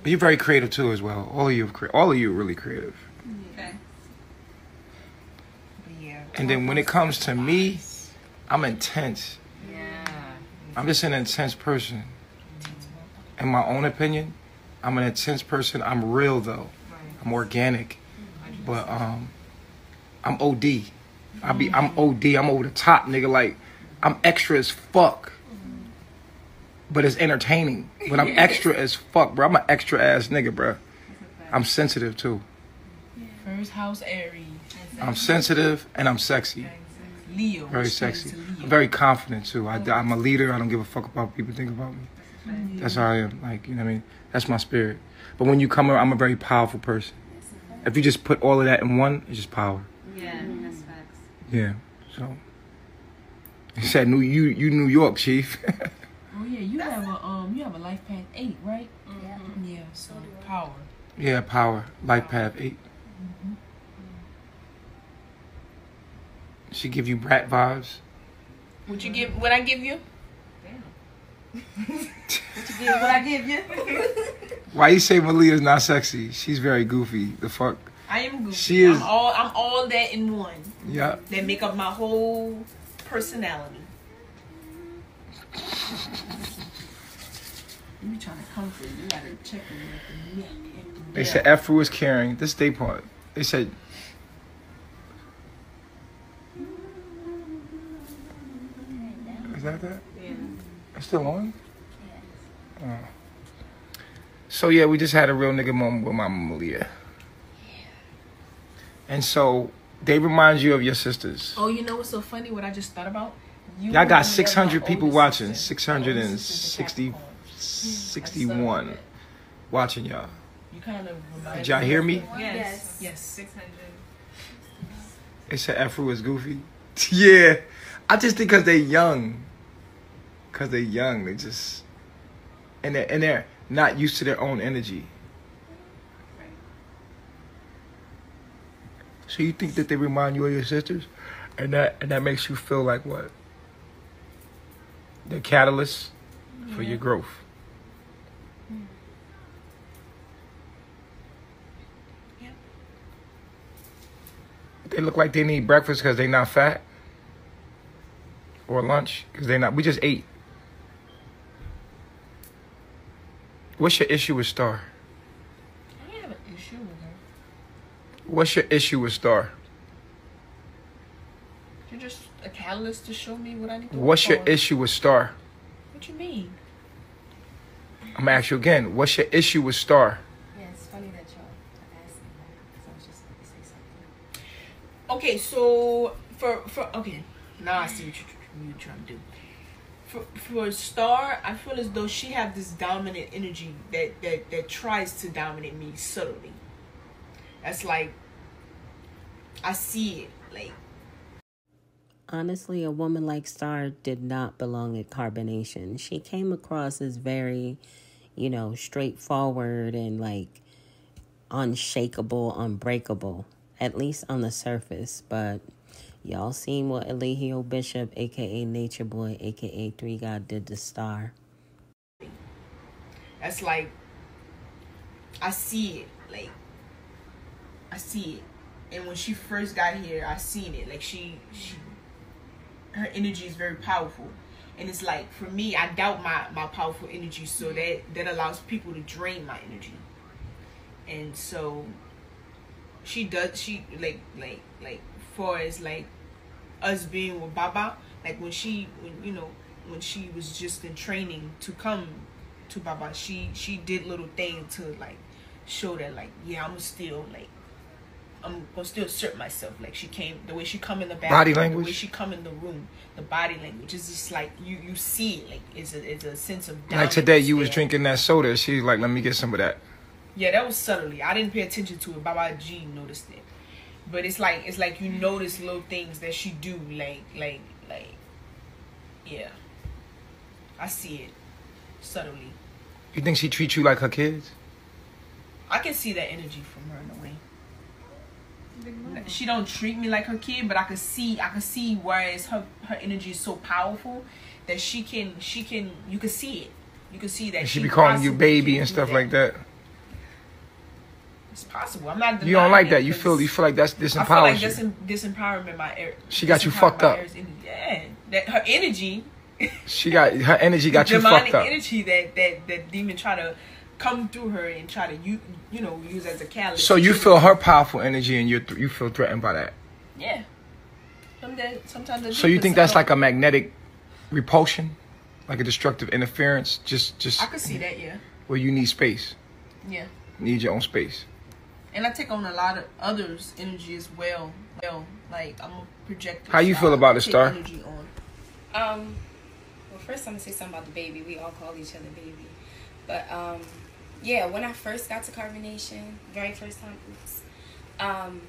But you're very creative too, as well. All of you are really creative. Okay. Yeah. And then when it comes to me, I'm intense. Yeah. I'm just an intense person. In my own opinion, I'm an intense person. I'm real though. I'm organic. But I'm OD. I'm OD. I'm over the top, nigga. Like I'm extra as fuck. But it's entertaining. But I'm extra as fuck, bro. I'm an extra ass nigga, bro. I'm sensitive too. First house Aries. I'm sensitive and I'm sexy. Leo. Very sexy. I'm very confident too. I'm a leader. I don't give a fuck about what people think about me. That's how I am. Like, you know what I mean? That's my spirit. But when you come around, I'm a very powerful person. If you just put all of that in one, it's just power. Yeah, that's facts. Yeah. So he said, you New York, Chief." Oh yeah, you have a life path 8, right? Yeah. Yeah, so power. Yeah, power. Life path 8. Mm-hmm. She give you brat vibes. What I give you? What I give you? Why you say Malia's not sexy? She's very goofy. The fuck? I am goofy. She is. I'm all that in one. Yeah. That make up my whole personality. You be trying to comfort. You gotta check me at the neck. They said Ephraim was caring. This day part. They said. Is that? Yeah. It's still on? Yeah. So yeah, we just had a real nigga moment with Mama Malia. And so they remind you of your sisters. Oh, you know what's so funny? What I just thought about? Y'all got 600 people watching. 661 watching y'all. You kind of remind Did y'all hear me? Yes. Yes. 600. They said Ephraim was goofy. Yeah. I just think because they young. Because they young. They just... And they're not used to their own energy. So you think that they remind you of your sisters? And that makes you feel like what? The catalyst for your growth. Yeah. They look like they need breakfast because they not fat. Or lunch because they not. We just ate. What's your issue with Star? I didn't have an issue with her. What's your issue with Star? You're just a catalyst to show me what I need to What's work your on. issue with Star? What you mean? I'm gonna ask you again. What's your issue with Star? Okay, so for okay, now I see what you're trying to do. For Star, I feel as though she have this dominant energy that tries to dominate me subtly. That's like, I see it, like. Honestly, a woman like Star did not belong at Carbonation. She came across as very, straightforward and like unshakable, unbreakable, at least on the surface. But y'all seen what Eligio Bishop, aka Nature Boy, aka 3 God, did to Star. That's like, I see it, like, I see it. And when she first got here, I seen it. Like, her energy is very powerful. And it's like, for me, I doubt my powerful energy, so that allows people to drain my energy. And so she far as like us being with Baba, like when she was just in training to come to Baba, she did little things to like show that, like, yeah, I'm gonna still assert myself. Like, she came, the way she come in the bathroom, body language, the way she come in the room, the body language is just like you see it. Like, it's a sense of like today you was drinking that soda. She's like, let me get some of that. Yeah, that was subtly. I didn't pay attention to it. Baba G noticed it, but it's like you notice little things that she do. Like, yeah, I see it subtly. You think she treats you like her kids? I can see that energy from her in a way. She don't treat me like her kid, but I can see whereas her energy is so powerful that she can you can see it. You can see that and she be calling you baby and stuff like that. It's possible. I'm not denying. You don't like that. You feel like that's disempowers. I feel like disempowerment. She got you fucked up. Yeah, that her energy. Her energy got you fucked up. Demonic energy that demon try to come through her and try to use as a catalyst. So you feel her powerful energy and you feel threatened by that. Yeah. Sometimes. So you think that's like a magnetic repulsion, like a destructive interference? Just. I could see that. Yeah. Where you need space. Yeah. Need your own space. And I take on a lot of others' energy as well. Like, I'm a projector. How you feel about the Star? Energy on. Well, first I'm gonna say something about the baby. We all call each other baby. But yeah, when I first got to Carbonation, very first time,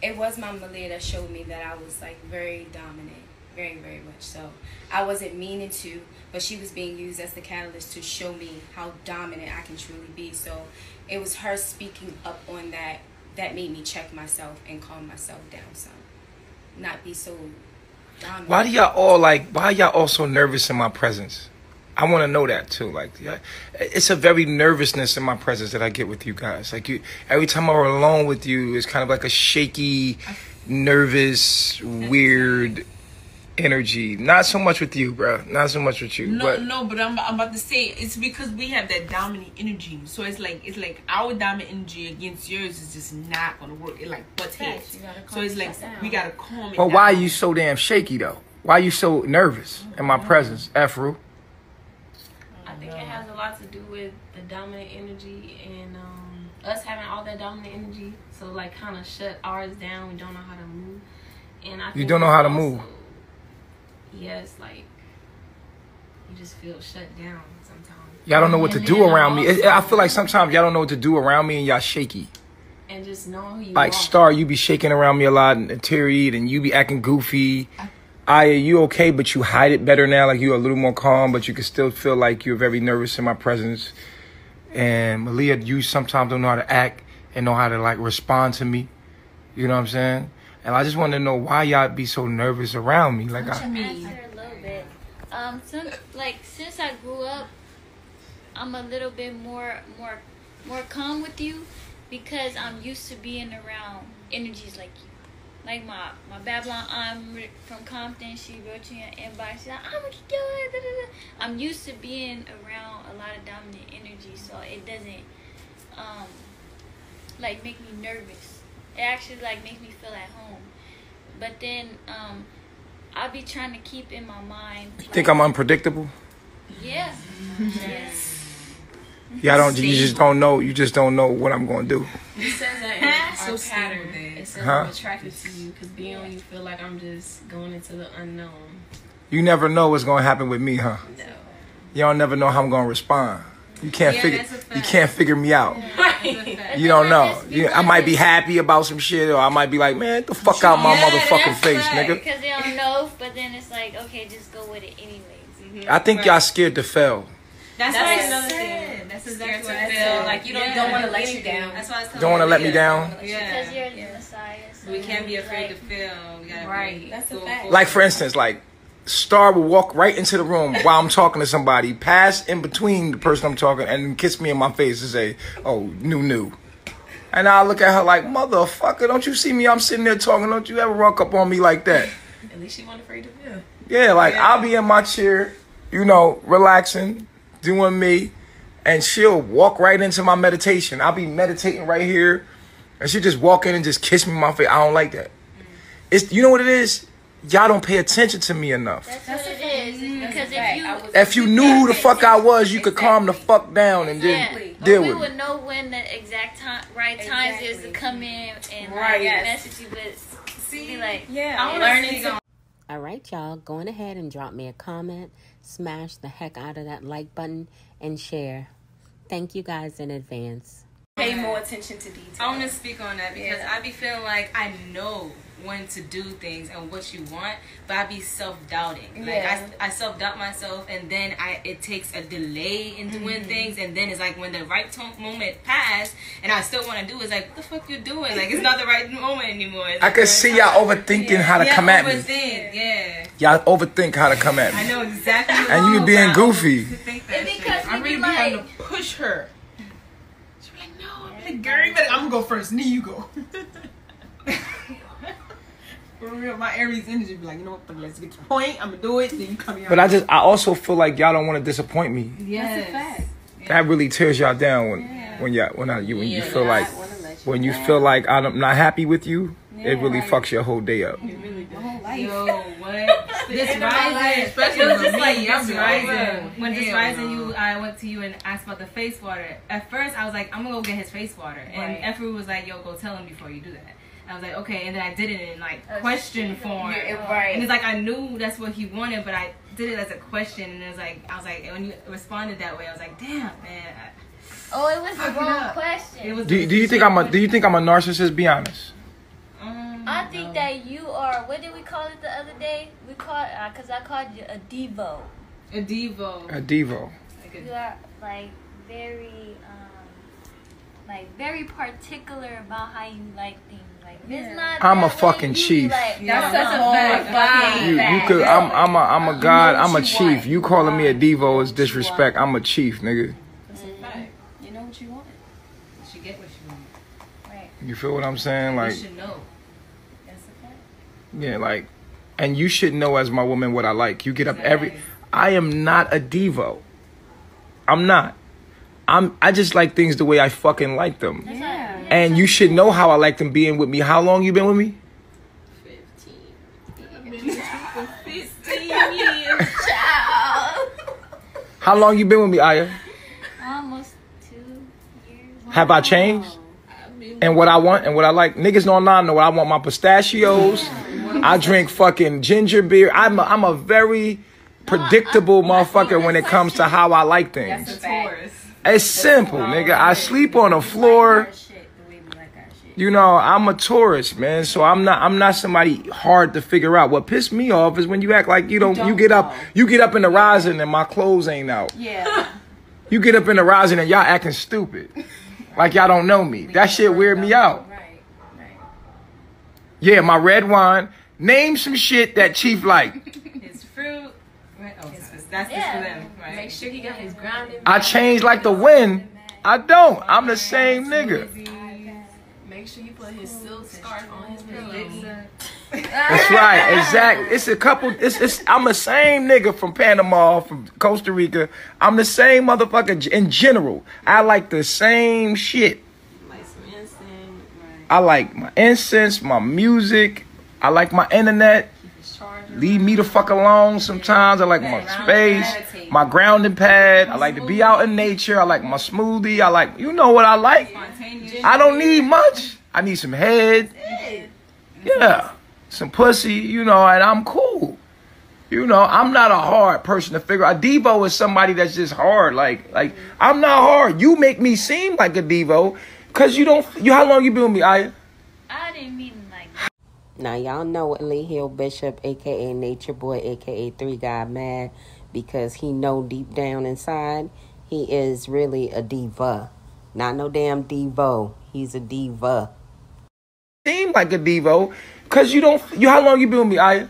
it was my Malia that showed me that I was like very dominant, very, very much so. I wasn't meaning to, but she was being used as the catalyst to show me how dominant I can truly be. So it was her speaking up on that made me check myself and calm myself down some. Not be so dominant. Why y'all all so nervous in my presence? I want to know that too. Like, yeah, it's a very nervousness in my presence that I get with you guys. Like, every time I'm alone with you, it's kind of like a shaky, nervous, weird energy. Not so much with you, bro. Not so much with you. But I'm about to say it's because we have that dominant energy. So it's like our dominant energy against yours is just not gonna work. It like butts heads. So it's like we gotta calm it down. But why are you so damn shaky though? Why are you so nervous in my presence, Afro? I think it has a lot to do with the dominant energy and us having all that dominant energy. So like kind of shut ours down. We don't know how to move. And I think you don't know how to move. Yeah, it's like you just feel shut down sometimes. Y'all don't know what to do around me. I feel like sometimes y'all don't know what to do around me and y'all shaky. And just knowing who you like are. Star, you be shaking around me a lot, and Terry, and you be acting goofy. Aya, you okay, but you hide it better now. Like, you're a little more calm, but you can still feel like you're very nervous in my presence. And Malia, you sometimes don't know how to act and know how to, like, respond to me. You know what I'm saying? And I just want to know why y'all be so nervous around me. Like, answer a little bit. Since I grew up, I'm a little bit more calm with you because I'm used to being around energies like you. Like my Babylon aunt from Compton, she wrote you an inbox. She's like, I'm gonna kill it. Da, da, da. I'm used to being around a lot of dominant energy, so it doesn't like make me nervous. It actually like makes me feel at home. But then I'll be trying to keep in my mind. You think I'm unpredictable? Yeah. Yes. Y'all don't. You just don't know. You just don't know what I'm gonna do. It says that in our So pattern. stupid. It says Huh? I'm attracted to you because being on you feel like I'm just going into the unknown. You never know what's gonna happen with me, huh? No. Y'all never know how I'm gonna respond. You can't Yeah, figure. that's a You fact. can't figure me out. You don't know. I might be happy about some shit, or I might be like, man, get the fuck out my motherfucking face, nigga. Because they don't know, but then it's like, okay, just go with it anyways. I think y'all scared to fail. That's That's what another I thing. said. That's Scared exactly to what I fail. said. Like, you don't Don't want to do let you anything. down. That's why I was telling Don't want to you, let me down. Yeah. Because you're the Messiah. So We can't be afraid to like, fail. We gotta Right. That's a go fact. forward. Like for instance, like Star will walk right into the room while I'm talking to somebody, pass in between the person I'm talking, and kiss me in my face and say, "Oh, new." And I look at her like, "Motherfucker, don't you see me? I'm sitting there talking. Don't you ever walk up on me like that?" At least you weren't afraid to feel. Yeah, like I'll be in my chair, you know, relaxing, doing me, and she'll walk right into my meditation. I'll be meditating right here, and she'll just walk in and just kiss me in my face. I don't like that. It's, you know what it is? Y'all don't pay attention to me enough. that's what it is. Because if you... If you knew who the fuck I was, you could calm the fuck down and then Yeah, deal we with me. would know when the exact time, right times is to come in and like, message you, but be like, Yeah. Learning to All right, y'all, going ahead and drop me a comment, smash the heck out of that like button, and share. Thank you guys in advance. Pay more attention to detail. I want to speak on that because I be feeling like I know when to do things and what you want, but I be self-doubting. Like I self-doubt myself, and then it takes a delay in doing things, and then it's like when the right moment passed, and I still want to do it, it's like, what the fuck you doing? Like, it's not the right moment anymore. It's I not can the see right y'all time. overthinking how to come at me. Overthink, yeah. Y'all overthink how to come at I me. know exactly. And you be being goofy. Think that it's shit. because I we really be be having like, to push her. She be like, no. I'm like, girl, you better, I'm gonna go first. Knee, you go. For real, my Aries energy be like, you know what? But let's get to the point. I'm gonna do it. Then you come here. But I also feel like y'all don't want to disappoint me. Yes. That's a fact. That really tears y'all down when you feel like when you feel like I'm not happy with you. It really fucks your whole day up. Yo, what? This rising, especially it was with just me, like I'm this like, rising. When this hell rising, no. I went to you and asked about the face water. At first, I was like, I'm gonna go get his face water, and Efru was like, yo, go tell him before you do that. I was like, okay, and then I did it in like question form, and it's like I knew that's what he wanted, but I did it as a question, and it was like I was like, when you responded that way, I was like, damn, man. oh, it was the wrong question. It was. Do you think I'm a narcissist? Be honest. I think that you are, what did we call it the other day? We called, because I called you a Devo. A Devo. A Devo. You are like very particular about how you like things. Like it's not. I'm that a fucking way, you be chief. Like, That's no, such a no. fact. You could. I'm a god. I'm a what you chief. want. You calling me a Devo is disrespect. I'm a chief, nigga. That's a fact. You know what you want. You should get what you want. Right. You feel what I'm saying? Like, You should know. That's a fact. yeah, like, and you should know as my woman what I like. You get up I am not a Devo. I'm not. I just like things the way I fucking like them. Yeah. And you should know how I like them being with me. How long you been with me? 15 years. How long you been with me, Aya? Almost 2 years. Have I changed? And what I want and what I like? Niggas online know what I want. My pistachios. I drink fucking ginger beer. I'm a very predictable motherfucker when it comes to how I like things. That's a fact. It's simple, nigga. I sleep on the floor. You know, I'm a tourist, man. So I'm not somebody hard to figure out. What pissed me off is when you act like you get up in the rising and my clothes ain't out. Yeah. You get up in the rising and y'all acting stupid. Like y'all don't know me. That shit weird me out. Right. Yeah, my red wine. Name some shit that Chief like. His fruit. Right. Oh, that's just for them, right? Make sure he got his grounding. I change like the wind. I don't. I'm the same nigga. Make sure you put his silk scarf on his pillow. That's right. Exactly. It's a couple. I'm the same nigga from Panama, from Costa Rica. I'm the same motherfucker in general. I like the same shit. Like some incense. I like my incense, my music. I like my internet. His charger. leave me the fuck alone sometimes. I like my space, my grounding pad. I like to be out in nature. I like my smoothie. I like, you know what I like. I don't need much. I need some head. Yeah. Some pussy, you know, and I'm cool. You know, I'm not a hard person to figure out. A Devo is somebody that's just hard. Like I'm not hard. You make me seem like a Devo. Cause how long you been with me, Aya? I didn't mean like that. Now, y'all know Eligio Bishop, a.k.a. Nature Boy, a.k.a. 3 God mad because he know deep down inside he is really a diva. Not no damn Devo. He's a diva. Seem like a Devo. Cause how long you been with me, Aya?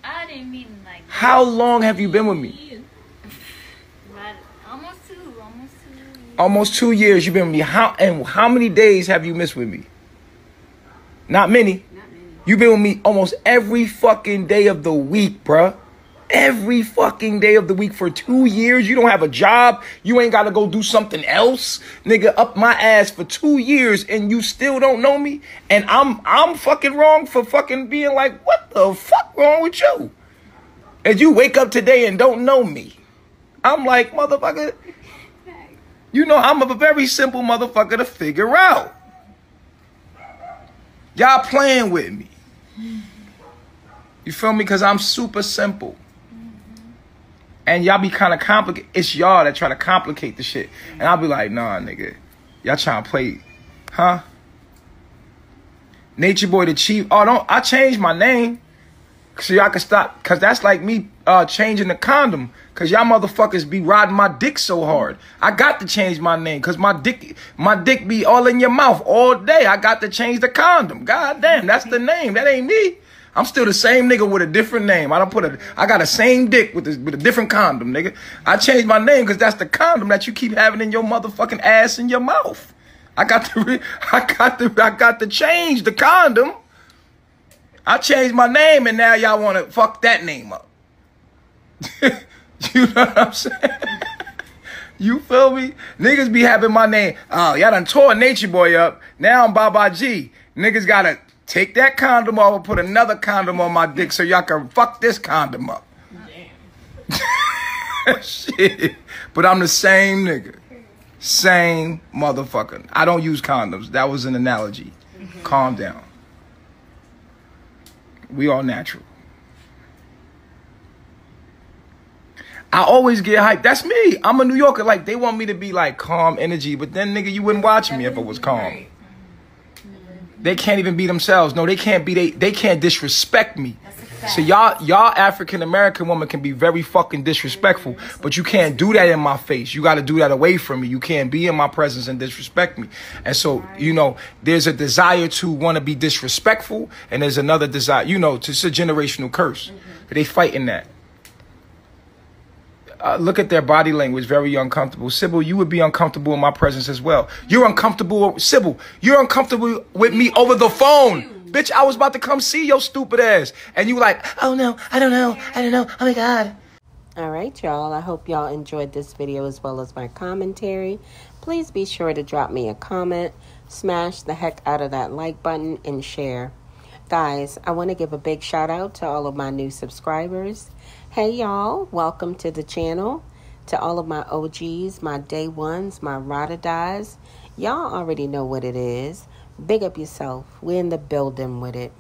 I didn't mean like that. How long have you been with me? Almost 2. Almost 2 years you've been with me. How many days have you missed with me? Not many. You've been with me almost every fucking day of the week, bruh. Every fucking day of the week for 2 years. You don't have a job. You ain't got to go do something else. Nigga, up my ass for 2 years and you still don't know me? And I'm fucking wrong for fucking being like, what the fuck wrong with you? And you wake up today and don't know me. I'm like, motherfucker, you know, I'm a very simple motherfucker to figure out. Y'all playing with me. You feel me? Because I'm super simple. And y'all be kind of complicated. It's y'all that try to complicate the shit. And I'll be like, nah, nigga. Y'all trying to play, huh? Nature Boy the Chief. Oh, I changed my name. So y'all can stop. Because that's like me changing the condom. Because y'all motherfuckers be riding my dick so hard. I got to change my name. Because my dick be all in your mouth all day. I got to change the condom. God damn, that's the name. That ain't me. I'm still the same nigga with a different name. I got the same dick with a different condom, nigga. I changed my name because that's the condom that you keep having in your motherfucking ass in your mouth. I got to change the condom. I changed my name and now y'all want to fuck that name up. You know what I'm saying? You feel me? Niggas be having my name. Oh, y'all done tore Nature Boy up. Now I'm Baba G. Niggas gotta take that condom off and put another condom on my dick so y'all can fuck this condom up. Damn. Shit. But I'm the same nigga. Same motherfucker. I don't use condoms. That was an analogy. Calm down. We all natural. I always get hyped. That's me. I'm a New Yorker. Like, they want me to be like calm energy, but then, nigga, you wouldn't watch me if it was calm. They can't even be themselves. No, they can't be. They can't disrespect me. So y'all African American woman can be very fucking disrespectful, but you can't do that in my face. You got to do that away from me. You can't be in my presence and disrespect me. And so, you know, there's a desire to want to be disrespectful, and there's another desire, you know, it's a generational curse. They fighting that. Look at their body language, very uncomfortable. Sybil, you would be uncomfortable in my presence as well. You're uncomfortable, Sybil. You're uncomfortable with me over the phone. Bitch, I was about to come see your stupid ass. And you like, oh no, I don't know. Oh my God. All right, y'all. I hope y'all enjoyed this video as well as my commentary. Please be sure to drop me a comment, smash the heck out of that like button, and share. Guys, I want to give a big shout out to all of my new subscribers. Hey y'all, welcome to the channel. To all of my OGs, my day ones, my ride-or-dies. Y'all already know what it is. Big up yourself. We're in the building with it.